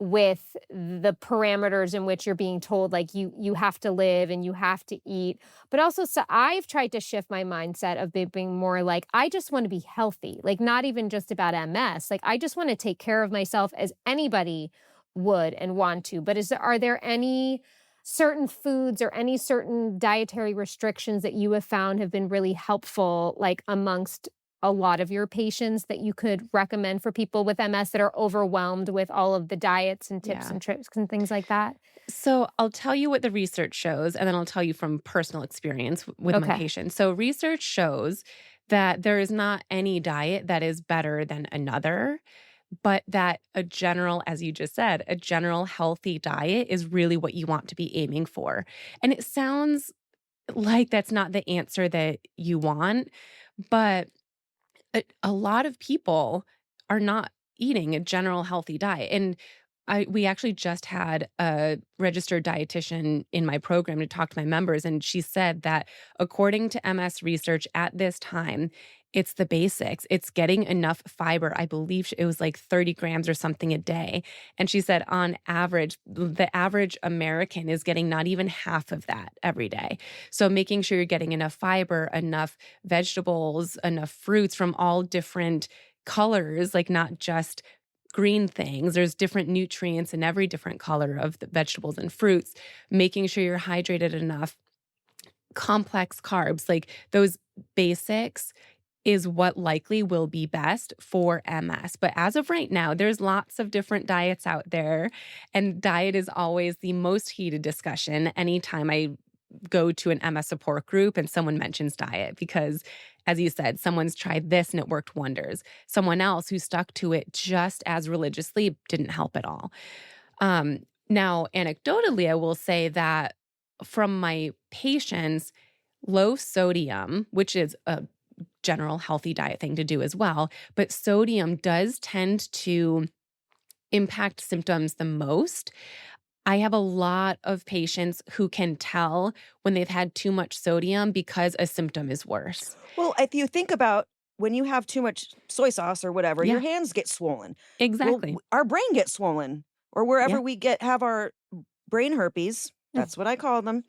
with the parameters in which you're being told, like you have to live and you have to eat. But also, so I've tried to shift my mindset of being more like, I just want to be healthy, like not even just about MS. Like I just want to take care of myself as anybody would and want to. But are there any certain foods or any certain dietary restrictions that you have found have been really helpful, like amongst a lot of your patients, that you could recommend for people with MS that are overwhelmed with all of the diets and tips and tricks and things like that? So I'll tell you what the research shows, and then I'll tell you from personal experience with my patients. So research shows that there is not any diet that is better than another, but that a general, as you just said, a general healthy diet is really what you want to be aiming for. And it sounds like that's not the answer that you want, but a lot of people are not eating a general healthy diet. And we actually just had a registered dietitian in my program to talk to my members, and she said that according to MS research at this time, it's the basics. It's getting enough fiber. I believe it was like 30 grams or something a day. And she said on average, the average American is getting not even half of that every day. So making sure you're getting enough fiber, enough vegetables, enough fruits from all different colors, like not just green things. There's different nutrients in every different color of the vegetables and fruits, making sure you're hydrated enough, complex carbs, like those basics is what likely will be best for MS. But as of right now, there's lots of different diets out there, and diet is always the most heated discussion anytime I go to an MS support group and someone mentions diet, because as you said, someone's tried this and it worked wonders. Someone else who stuck to it just as religiously didn't help at all. Now, anecdotally, I will say that from my patients, low sodium, which is a general healthy diet thing to do as well, but sodium does tend to impact symptoms the most. I have a lot of patients who can tell when they've had too much sodium because a symptom is worse. Well, if you think about when you have too much soy sauce or whatever, your Yeah, hands get swollen. Well, exactly. our brain gets swollen, or Yeah. wherever we have our brain herpes. That's what I call them.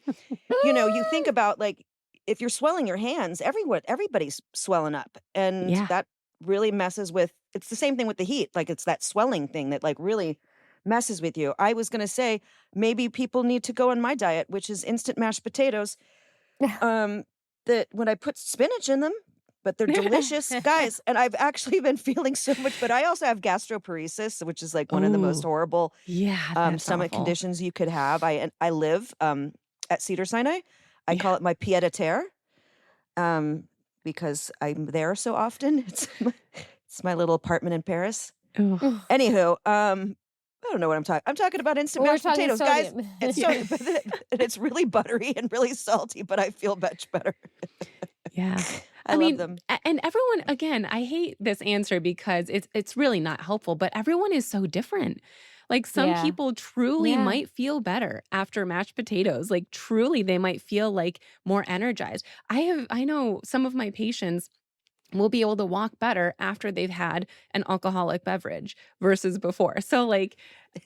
You think about like if you're swelling your hands, everybody's swelling up, and Yeah. that really messes with. It's the same thing with the heat. Like it's that swelling thing that like really messes with you. I was gonna say maybe people need to go on my diet, which is instant mashed potatoes. Um, that when I put spinach in them, but they're delicious, guys. And I've actually been feeling so much. But I also have gastroparesis, which is like one of the most Oh, horrible yeah, that's stomach awful. conditions you could have. I live at Cedar Sinai. I Yeah. call it my pied a terre um, because I'm there so often. It's my little apartment in Paris. Ugh. Anywho, I don't know what I'm talking. I'm talking about instant We're mashed talking potatoes, guys. sodium. It's so, and it's really buttery and really salty, but I feel much better. Yeah. I I love mean, them. and everyone, again, I hate this answer because it's really not helpful, but everyone is so different. Like some Yeah. people truly Yeah. might feel better after mashed potatoes. Like truly they might feel like more energized. I know some of my patients will be able to walk better after they've had an alcoholic beverage versus before. So like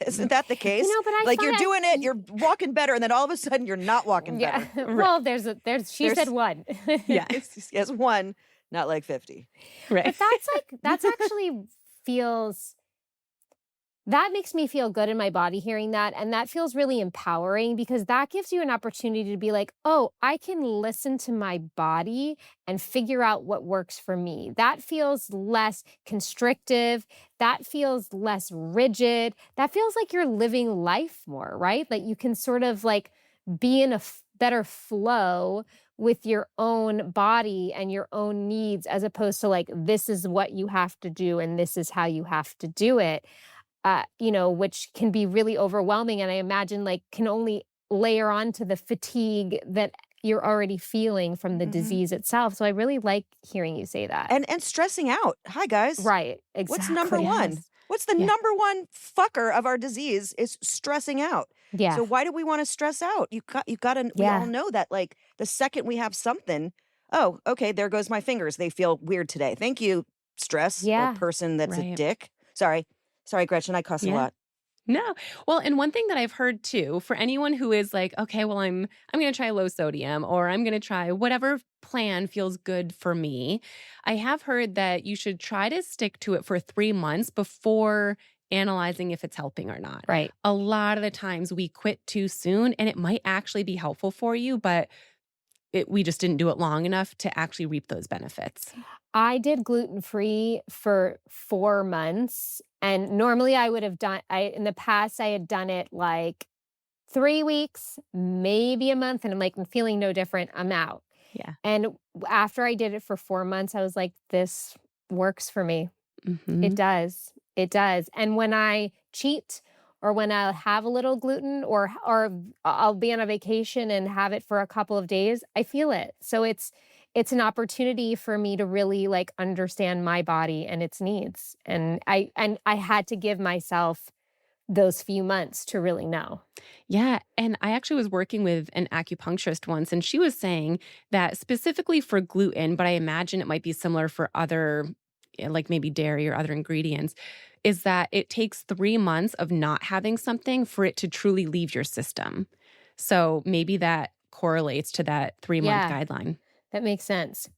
Isn't that the case? But I Like find you're doing it, you're walking better, and then all of a sudden you're not walking yeah. better. right. Well, she There's said one. Yeah. It's one, not like 50. Right. But that's actually feels that makes me feel good in my body hearing that. And that feels really empowering because that gives you an opportunity to be like, oh, I can listen to my body and figure out what works for me. That feels less constrictive. That feels less rigid. That feels like you're living life more, right? Like you can sort of like be in a better flow with your own body and your own needs as opposed to like, this is what you have to do and this is how you have to do it. Which can be really overwhelming. And I imagine like can only layer on to the fatigue that you're already feeling from the Mhm. disease itself. So I really like hearing you say that. And stressing out. Hi, guys. Right. What's number Exactly. one? Yes. What's the Yeah. number one fucker of our disease is stressing out. Yeah. So why do we want to stress out? You got to, we all Yeah. know that like the second we have something, oh, okay, there goes my fingers. They feel weird today. Thank you, stress or Yeah. person that's a Right. dick. Sorry, Gretchen, I cuss a Yeah. lot. No. Well, and one thing that I've heard too, for anyone who is like, okay, well, I'm going to try low sodium or I'm going to try whatever plan feels good for me. I have heard that you should try to stick to it for 3 months before analyzing if it's helping or not. Right. A lot of the times we quit too soon and it might actually be helpful for you, but we just didn't do it long enough to actually reap those benefits. I did gluten-free for 4 months. And normally I would have in the past, I had done it like 3 weeks, maybe a month. And I'm like, I'm feeling no different. I'm out. Yeah. And after I did it for 4 months, I was like, this works for me. Mm-hmm. It does. It does. And when I cheat or when I have a little gluten or I'll be on a vacation and have it for a couple of days, I feel it. So it's an opportunity for me to really like understand my body and its needs. And I had to give myself those few months to really know. Yeah. And I actually was working with an acupuncturist once, and she was saying that specifically for gluten, but I imagine it might be similar for other, like maybe dairy or other ingredients, is that it takes 3 months of not having something for it to truly leave your system. So maybe that correlates to that 3-month Yeah. guideline. That makes sense.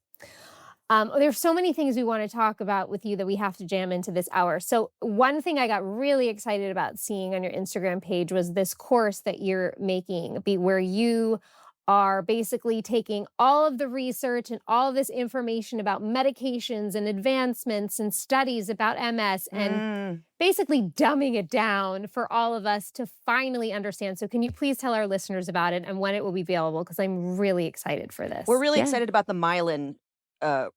There's so many things we want to talk about with you that we have to jam into this hour. So one thing I got really excited about seeing on your Instagram page was this course that you're making, where you are basically taking all of the research and all of this information about medications and advancements and studies about MS and basically dumbing it down for all of us to finally understand. So can you please tell our listeners about it and when it will be available? Because I'm really excited for this. We're really Yeah. excited about the myelin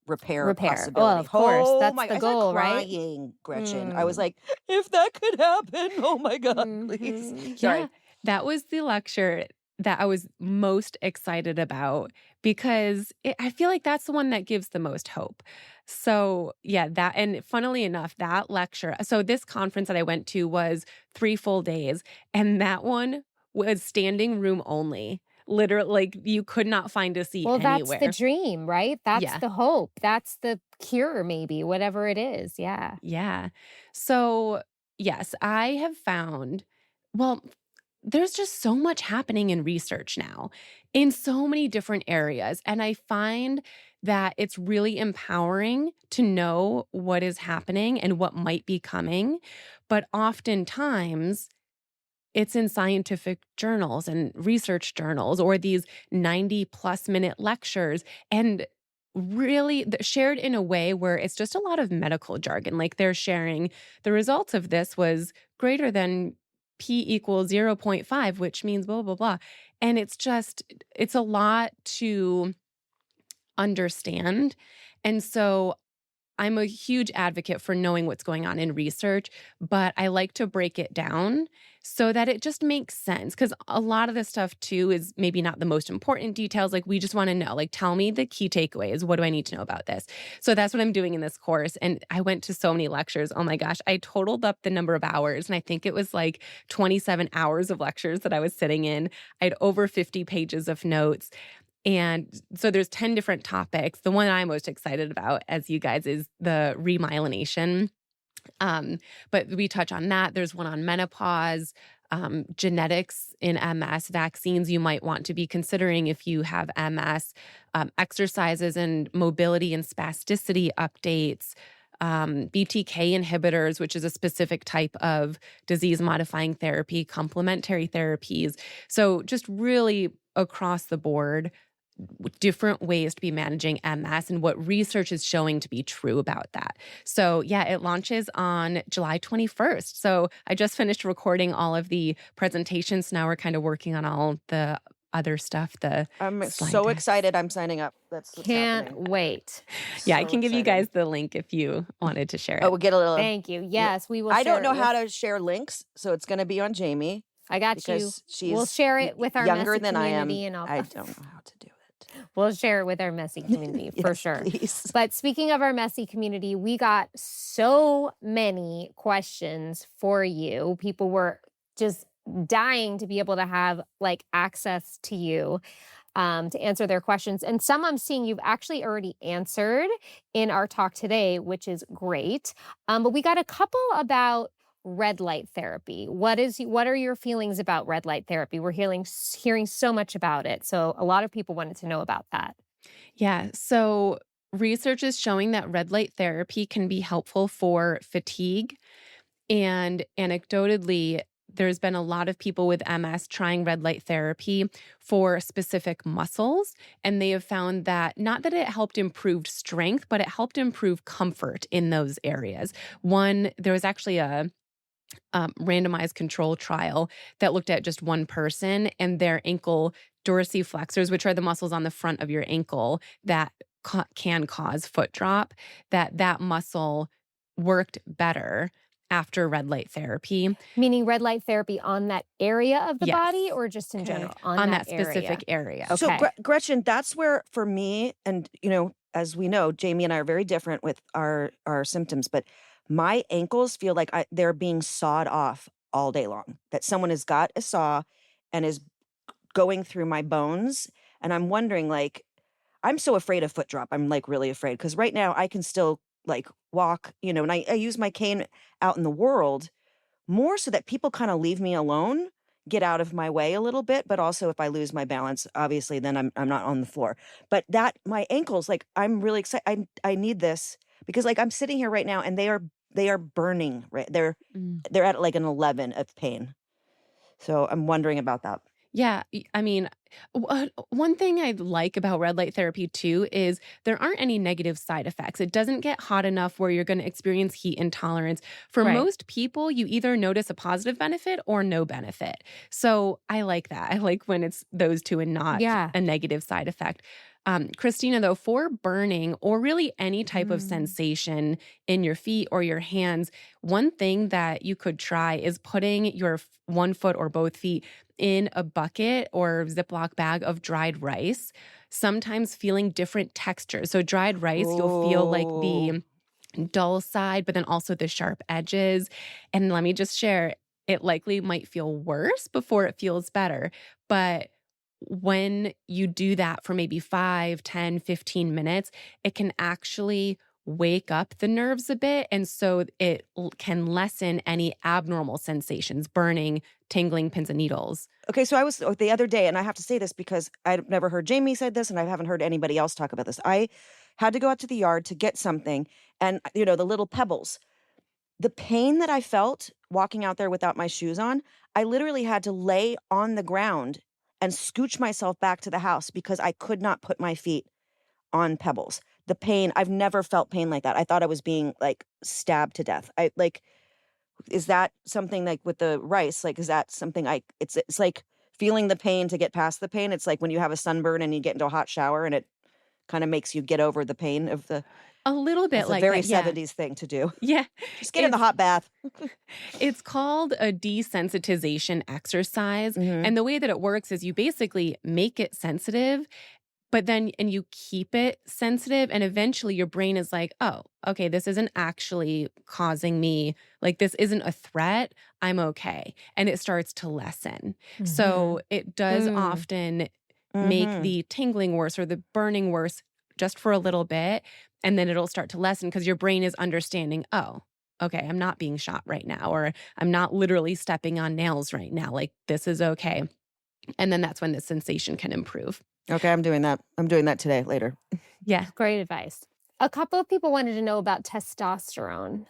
repair Well, possibility. of course. Oh That's my! the I started goal, right? crying, Gretchen. I was like, if that could happen, oh my God, please. Mhm. Sorry. Yeah. That was the lecture that I was most excited about because I feel like that's the one that gives the most hope. So, yeah, that, and funnily enough, that lecture, so this conference that I went to was 3 full days, and that one was standing room only. Literally, like you could not find a seat Well, that's the anywhere. dream, right? That's Yeah. the hope. That's the cure, maybe, whatever it is. Yeah. Yeah. So, yes, I have found, well, there's just so much happening in research now in so many different areas. And I find that it's really empowering to know what is happening and what might be coming. But oftentimes, it's in scientific journals and research journals or these 90-plus minute lectures. And really shared in a way where it's just a lot of medical jargon. Like they're sharing the results of this was greater than P equals zero point 0.5, which means blah, blah, blah. And it's a lot to understand. And so I'm a huge advocate for knowing what's going on in research, but I like to break it down so that it just makes sense. Because a lot of this stuff, too, is maybe not the most important details. Like, we just want to know, like, tell me the key takeaways. What do I need to know about this? So that's what I'm doing in this course. And I went to so many lectures. Oh my gosh, I totaled up the number of hours, and I think it was like 27 hours of lectures that I was sitting in. I had over 50 pages of notes. And so there's 10 different topics. The one I'm most excited about, as you guys, is the remyelination. But we touch on that. There's one on menopause, genetics in MS, vaccines you might want to be considering if you have MS, exercises and mobility and spasticity updates, BTK inhibitors, which is a specific type of disease-modifying therapy, complementary therapies. So just really across the board, different ways to be managing MS and what research is showing to be true about that. So, yeah, it launches on July 21st. So, I just finished recording all of the presentations. Now we're kind of working on all the other stuff, the I'm slide so decks. excited. I'm signing up. That's what's Can't happening. wait. Yeah, I So can give you excited. guys the link if you wanted to share Oh, it. we'll get a little. Thank you. Yes, we will I share don't know it how with, to share links, so it's going to be on Jamie I got you. because We'll she's share it with our younger messy than I am. community and all. I don't know how to do it. We'll share it with our messy community for Yes, sure. please. But speaking of our messy community, we got so many questions for you. People were just dying to be able to have like access to you to answer their questions. And some I'm seeing you've actually already answered in our talk today, which is great. But we got a couple about red light therapy. What are your feelings about red light therapy? We're hearing so much about it. So a lot of people wanted to know about that. Yeah. So research is showing that red light therapy can be helpful for fatigue. And anecdotally, there's been a lot of people with MS trying red light therapy for specific muscles. And they have found that not that it helped improve strength, but it helped improve comfort in those areas. There was actually a randomized control trial that looked at just one person and their ankle dorsiflexors, which are the muscles on the front of your ankle that can cause foot drop, that muscle worked better after red light therapy. Meaning red light therapy on that area of the Yes. body or just in Okay. general? On that area? specific area. Okay. So Gretchen, that's where for me, and as we know, Jamie and I are very different with our symptoms, but my ankles feel like they're being sawed off all day long. That someone has got a saw and is going through my bones, and I'm wondering, like, I'm so afraid of foot drop. I'm like really afraid because right now I can still like walk, and I use my cane out in the world more so that people kind of leave me alone, get out of my way a little bit, but also if I lose my balance, obviously then I'm not on the floor. But that my ankles, like I'm really excited. I need this because like I'm sitting here right now and they are burning, right? They're at like an 11 of pain. So I'm wondering about that. Yeah, I mean, One thing I like about red light therapy too is there aren't any negative side effects. It doesn't get hot enough where you're going to experience heat intolerance. For Right. most people, you either notice a positive benefit or no benefit. So I like that. I like when it's those two and not Yeah. a negative side effect. Christina, though, for burning or really any type of Mm. sensation in your feet or your hands, one thing that you could try is putting your one foot or both feet in a bucket or Ziploc bag of dried rice, sometimes feeling different textures. So, dried rice, you'll feel like Oh. the dull side, but then also the sharp edges. And let me just share, it likely might feel worse before it feels better. But when you do that for maybe 5, 10, 15 minutes, it can actually wake up the nerves a bit. And so it can lessen any abnormal sensations, burning, tingling, pins and needles. Okay, so I was the other day, and I have to say this because I've never heard Jamie said this, and I haven't heard anybody else talk about this. I had to go out to the yard to get something, and the little pebbles. The pain that I felt walking out there without my shoes on, I literally had to lay on the ground and scooch myself back to the house because I could not put my feet on pebbles. The pain, I've never felt pain like that. I thought I was being like stabbed to death. Is that something like with the rice? Like, is that something it's like feeling the pain to get past the pain. It's like when you have a sunburn and you get into a hot shower and it kind of makes you get over the pain of the, A little bit that's a like very that. Yeah. 70s thing to do. Yeah. Just get in the It's hot bath. It's called a desensitization exercise. Hmm. And the way that it works is you basically make it sensitive, but then and you keep it sensitive. And eventually your brain is like, oh, okay, this isn't actually causing me, like, this isn't a threat. I'm okay. And it starts to lessen. Mhm. So it does Mm. often make Hmm. the tingling worse or the burning worse just for a little bit. And then it'll start to lessen because your brain is understanding, oh, okay, I'm not being shot right now, or I'm not literally stepping on nails right now. Like, this is okay. And then that's when the sensation can improve. Okay, I'm doing that. I'm doing that today, later. Yeah. Great advice. A couple of people wanted to know about testosterone.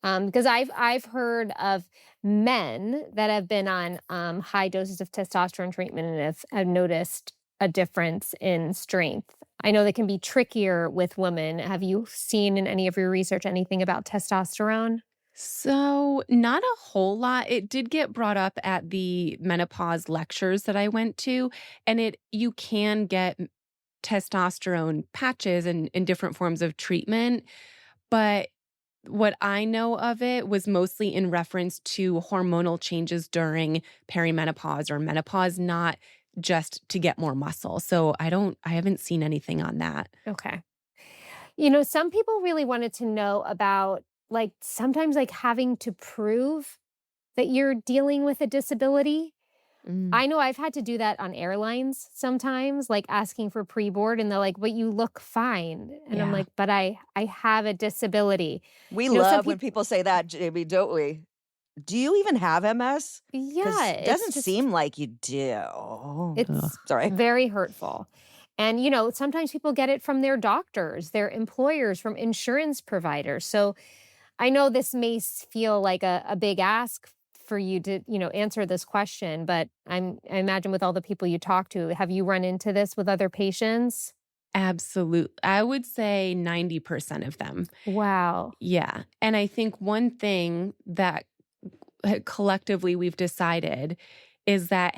Because I've heard of men that have been on high doses of testosterone treatment and have noticed a difference in strength. I know they can be trickier with women. Have you seen in any of your research anything about testosterone? So, not a whole lot. It did get brought up at the menopause lectures that I went to, and you can get testosterone patches and in different forms of treatment, but what I know of it was mostly in reference to hormonal changes during perimenopause or menopause, not just to get more muscle. So I haven't seen anything on that. Okay. Some people really wanted to know about like sometimes like having to prove that you're dealing with a disability. Mm, I know I've had to do that on airlines sometimes, like asking for pre-board and they're like, "But you look fine." And I'm yeah. like, "But I have a disability." We Some love when people people say that, Jamie, don't we? Do you even have MS? yeah, Because it it's doesn't just seem like you do. Ugh. it's Sorry. very hurtful. And sometimes people get it from their doctors, their employers, from insurance providers. So I know this may feel like a big ask for you to, answer this question, but I imagine with all the people you talk to, have you run into this with other patients? Absolute. I would say 90% of them. Wow. Yeah. And I think one thing that collectively we've decided is that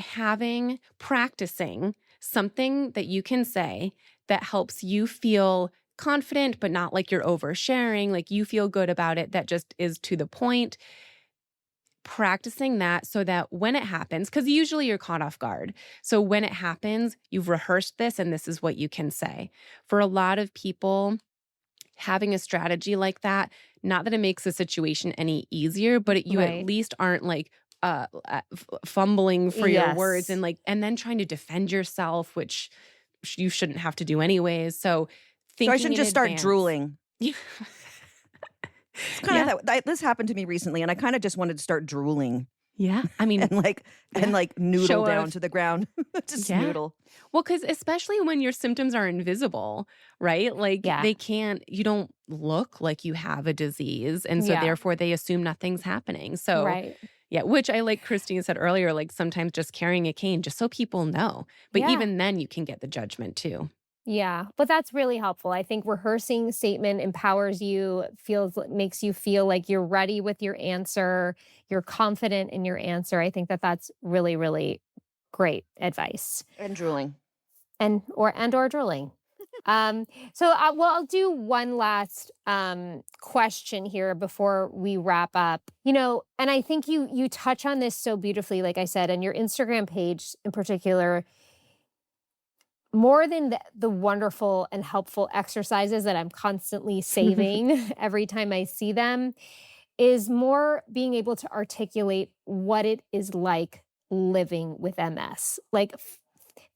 practicing something that you can say that helps you feel confident, but not like you're oversharing, like you feel good about it, that just is to the point. Practicing that so that when it happens, because usually you're caught off guard. So when it happens, you've rehearsed this and this is what you can say. For a lot of people, having a strategy like that, not that it makes the situation any easier, but you at Right. least aren't like fumbling for your words Yes. and then trying to defend yourself, which you shouldn't have to do anyways. So So I thinking shouldn't in just start advance. drooling. It's kind Yeah. of that. This happened to me recently, and I kind of just wanted to start drooling Yeah. I mean, and like yeah. noodle Show down of to the ground, just Yeah. noodle. Well, because especially when your symptoms are invisible, right? Like Yeah. you don't look like you have a disease. And so Yeah. therefore they assume nothing's happening. So Right. Yeah, which I like Christine said earlier, like sometimes just carrying a cane just so people know. But Yeah. even then you can get the judgment too. Yeah, but that's really helpful. I think rehearsing the statement empowers you, makes you feel like you're ready with your answer, you're confident in your answer. I think that that's really, really great advice. And drooling. And or drooling. Um, well, I'll do one last question here before we wrap up. And I think you touch on this so beautifully, like I said, and your Instagram page in particular, more than the wonderful and helpful exercises that I'm constantly saving every time I see them, is more being able to articulate what it is like living with MS. Like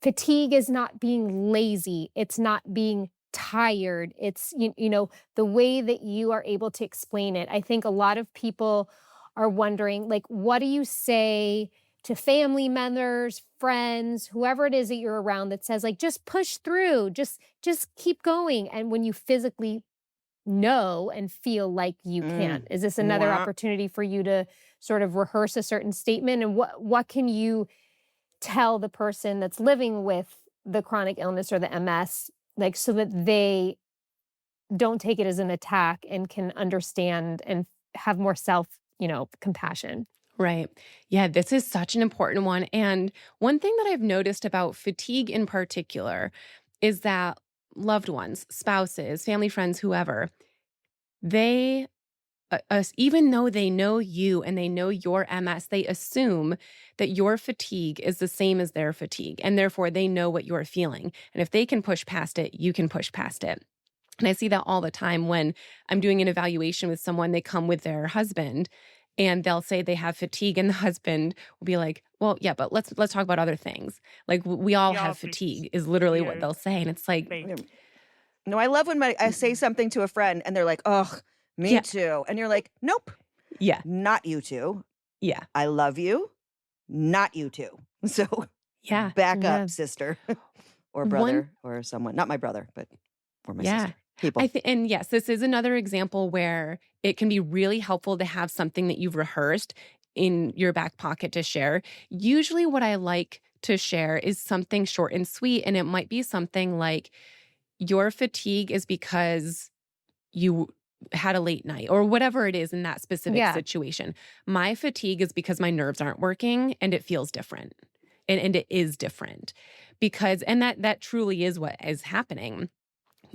fatigue is not being lazy, it's not being tired. It's the way that you are able to explain it. I think a lot of people are wondering, like, what do you say to family members, friends, whoever it is that you're around, that says, like, just push through, just keep going, and when you physically know and feel like you can't? Is this another Wow. opportunity for you to sort of rehearse a certain statement? And what can you tell the person that's living with the chronic illness or the MS, like, so that they don't take it as an attack and can understand and have more compassion? Right. Yeah, this is such an important one. And one thing that I've noticed about fatigue in particular is that loved ones, spouses, family, friends, whoever, they, even though they know you and they know your MS, they assume that your fatigue is the same as their fatigue. And therefore, they know what you're feeling. And if they can push past it, you can push past it. And I see that all the time when I'm doing an evaluation with someone, they come with their husband and they'll say they have fatigue and the husband will be like, "Well, yeah, but let's talk about other things. Like we all have fatigue," is literally what they'll say. And it's like, No, I love when I say something to a friend and they're like, "Ugh, me yeah, too." And you're like, "Nope, yeah, not you two. yeah, I love you, not you two." So yeah, back Yeah. up, sister or one, brother or someone. Not my brother, but or my yeah. sister. People. And yes, this is another example where it can be really helpful to have something that you've rehearsed in your back pocket to share. Usually what I like to share is something short and sweet, and it might be something like, your fatigue is because you had a late night or whatever it is in that specific Yeah. situation. My fatigue is because my nerves aren't working and it feels different. And it is different because, and that truly is what is happening.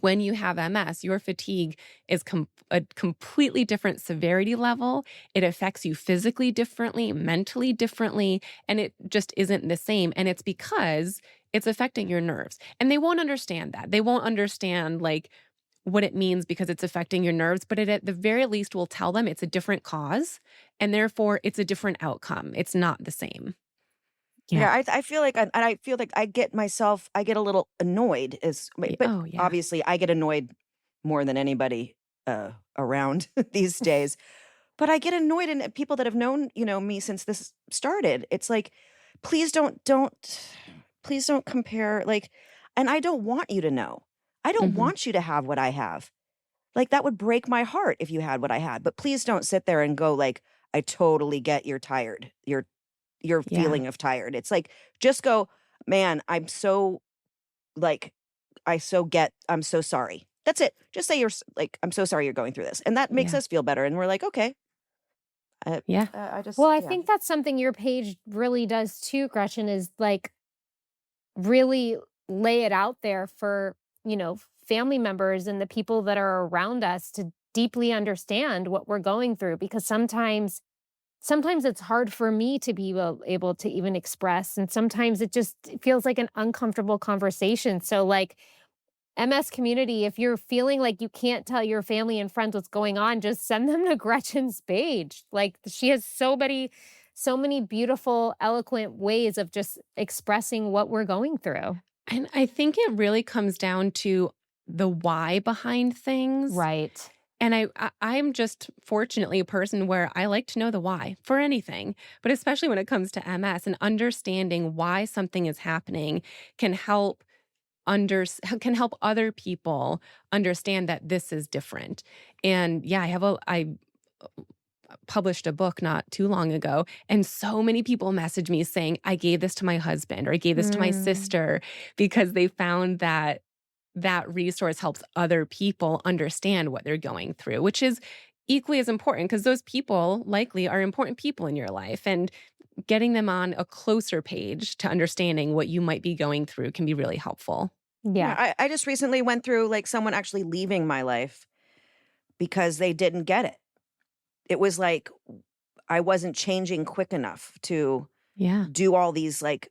When you have MS, your fatigue is a completely different severity level. It affects you physically differently, mentally differently, and it just isn't the same. And it's because it's affecting your nerves. And they won't understand that. They won't understand like what it means because it's affecting your nerves, but it at the very least will tell them it's a different cause and therefore it's a different outcome. It's not the same. Yeah. Yeah, I feel like I feel like I get a little annoyed but Oh, yeah. obviously I get annoyed more than anybody around these days. But I get annoyed in people that have known, me since this started. It's like, please please don't compare, like, and I don't want you to know. I don't Hmm. want you to have what I have. Like, that would break my heart if you had what I had. But please don't sit there and go like, I totally get you're tired. Your Yeah. feeling of tired. It's like, just go, man, I'm so like, I'm so sorry. That's it. Just say like, I'm so sorry you're going through this. And that makes Yeah. us feel better. And we're like, okay. Yeah. I just, Well, I yeah. think that's something your page really does too, Gretchen, is like really lay it out there for, family members and the people that are around us to deeply understand what we're going through, because sometimes it's hard for me to be able to even express, and sometimes it just feels like an uncomfortable conversation. So, like, MS community, if you're feeling like you can't tell your family and friends what's going on, just send them to Gretchen's page. Like, she has so many beautiful, eloquent ways of just expressing what we're going through. And I think it really comes down to the why behind things. Right. And I'm just fortunately a person where I like to know the why for anything, but especially when it comes to MS, and understanding why something is happening can help can help other people understand that this is different. And yeah, published a book not too long ago, and so many people messaged me saying, I gave this to my husband or I gave this to my sister because they found that that resource helps other people understand what they're going through, which is equally as important because those people likely are important people in your life. And getting them on a closer page to understanding what you might be going through can be really helpful. Yeah. I just recently went through like someone actually leaving my life because they didn't get it. It was like I wasn't changing quick enough to Yeah. do all these like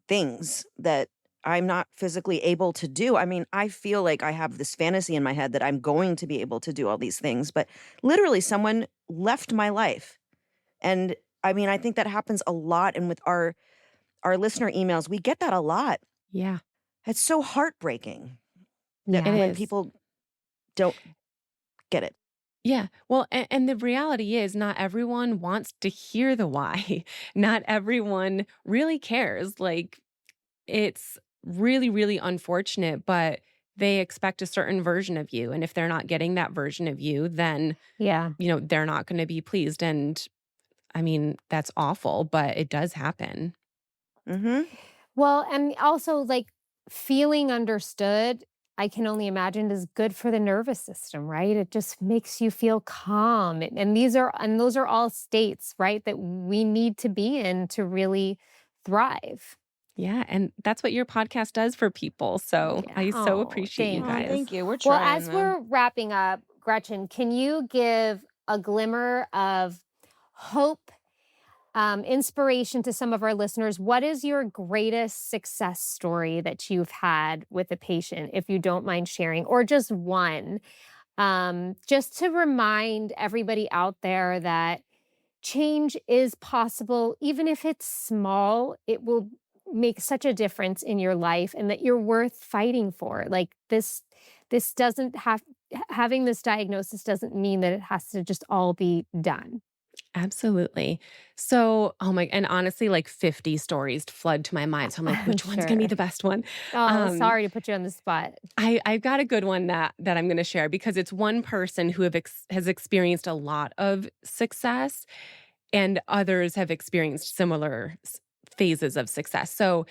things that I'm not physically able to do. I mean, I feel like I have this fantasy in my head that I'm going to be able to do all these things, but literally someone left my life. And I mean, I think that happens a lot. And with our listener emails, we get that a lot. Yeah. It's so heartbreaking Yeah. that It when is. people don't get it. Yeah. Well, and the reality is not everyone wants to hear the why. Not everyone really cares. Like it's really, really unfortunate, but they expect a certain version of you. And if they're not getting that version of you, then, Yeah. they're not going to be pleased. And I mean, that's awful, but it does happen. Mm-hmm. Well, and also like feeling understood, I can only imagine is good for the nervous system, right? It just makes you feel calm. And those are all states, right, that we need to be in to really thrive. Yeah. And that's what your podcast does for people. So Yeah. I so Oh, appreciate you thank guys. Thank you. We're Well, trying. as we're wrapping up, Gretchen, can you give a glimmer of hope, inspiration to some of our listeners? What is your greatest success story that you've had with a patient, if you don't mind sharing, or just one? Just to remind everybody out there that change is possible, even if it's small, it will make such a difference in your life and that you're worth fighting for. Like this doesn't have having this diagnosis doesn't mean that it has to just all be done. Absolutely. So, and honestly, like 50 stories flood to my mind. So I'm like, I'm which one's gonna be sure. the best one? Oh, Um, sorry to put you on the spot. I've got a good one that I'm gonna share because it's one person who has experienced a lot of success and others have experienced similar phases of success. So,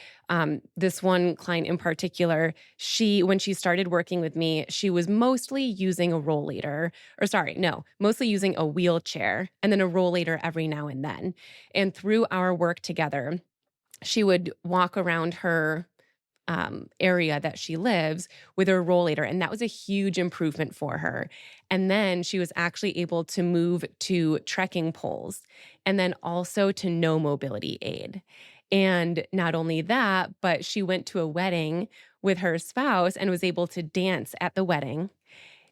this one client in particular, when she started working with me, she was mostly using a rollator, or sorry, no, mostly using a wheelchair and then a rollator every now and then. And through our work together, she would walk around her area that she lives with her rollator. And that was a huge improvement for her. And then she was actually able to move to trekking poles and then also to no mobility aid. And not only that, but she went to a wedding with her spouse and was able to dance at the wedding.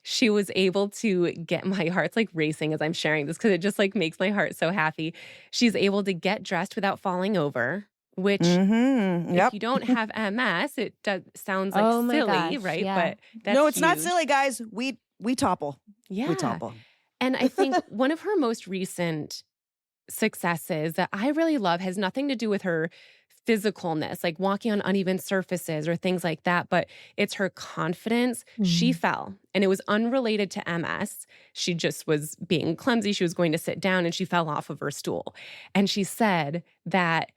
She was able to get my heart's like racing as I'm sharing this because it just like makes my heart so happy. She's able to get dressed without falling over, which Mm-hmm. if Yep. you don't have MS, it sounds like Oh my silly, gosh, right? yeah. But that's No, it's not huge. silly, guys. We topple. Yeah. We topple. And I think one of her most recent successes that I really love has nothing to do with her physicalness, like walking on uneven surfaces or things like that, but it's her confidence. She fell and it was unrelated to MS. She just was being clumsy. She was going to sit down and she fell off of her stool. And she said that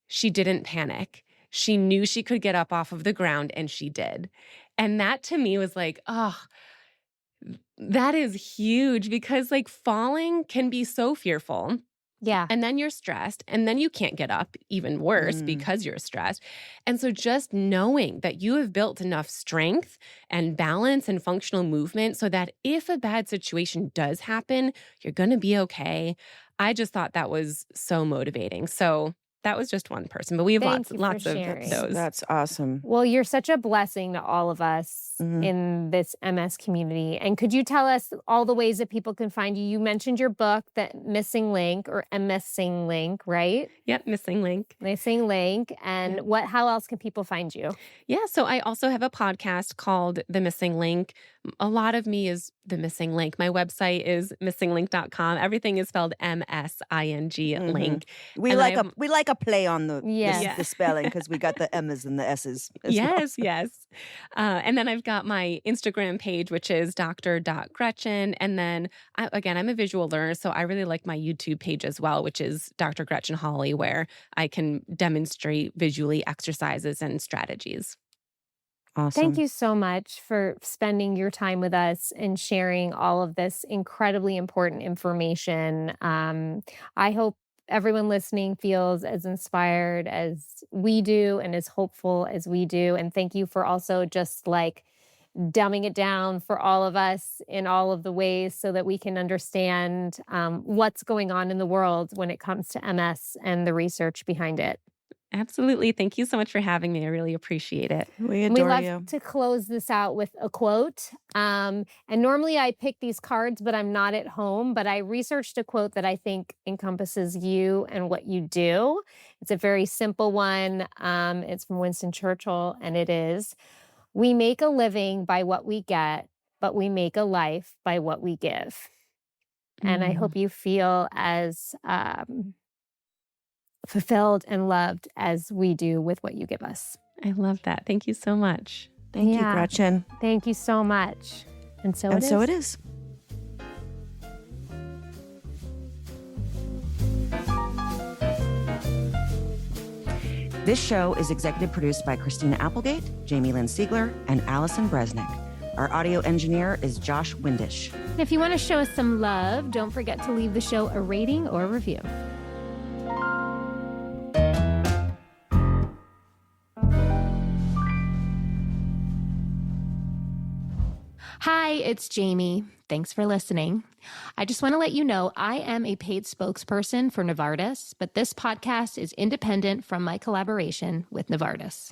she didn't panic. She knew she could get up off of the ground and she did. And that to me was like, oh, that is huge because like falling can be so fearful. Yeah. And then you're stressed and then you can't get up, even worse because you're stressed. And so just knowing that you have built enough strength and balance and functional movement so that if a bad situation does happen, you're going to be okay. I just thought that was so motivating. So that was just one person, but we have Thank you for lots of sharing. those. That's awesome. Well, you're such a blessing to all of us in this MS community. And could you tell us all the ways that people can find you? You mentioned your book, The Missing Link, or A Missing Link, right? Yep, Missing Link. Missing Link. And how else can people find you? Yeah, so I also have a podcast called The Missing Link. A lot of me is the missing link. My website is missinglink.com. Everything is spelled MSING Mhm. link. And then I have We like a play on yeah. the Yes. spelling because we got the M's and the S's as well. Yes, yes. And then I've got my Instagram page, which is Dr. Gretchen. And then again, I'm a visual learner, so I really like my YouTube page as well, which is Dr. Gretchen Hawley, where I can demonstrate visually exercises and strategies. Thank Awesome. you so much for spending your time with us and sharing all of this incredibly important information. I hope everyone listening feels as inspired as we do and as hopeful as we do. And thank you for also just like dumbing it down for all of us in all of the ways so that we can understand what's going on in the world when it comes to MS and the research behind it. Absolutely. Thank you so much for having me. I really appreciate it. We And we adore love you. to close this out with a quote. And normally I pick these cards, but I'm not at home. But I researched a quote that I think encompasses you and what you do. It's a very simple one. It's from Winston Churchill, and it is, "We make a living by what we get, but we make a life by what we give." And I Mm, hope you feel as fulfilled and loved as we do with what you give us. I love that. Thank you so much. Thank you, Yeah. Gretchen. Thank you so much. And so And it so is. it is. This show is executive produced by Christina Applegate, Jamie-Lynn Sigler, and Allison Bresnick. Our audio engineer is Josh Windisch. If you want to show us some love, don't forget to leave the show a rating or review. Hi, it's Jamie. Thanks for listening. I just want to let you know I am a paid spokesperson for Novartis, but this podcast is independent from my collaboration with Novartis.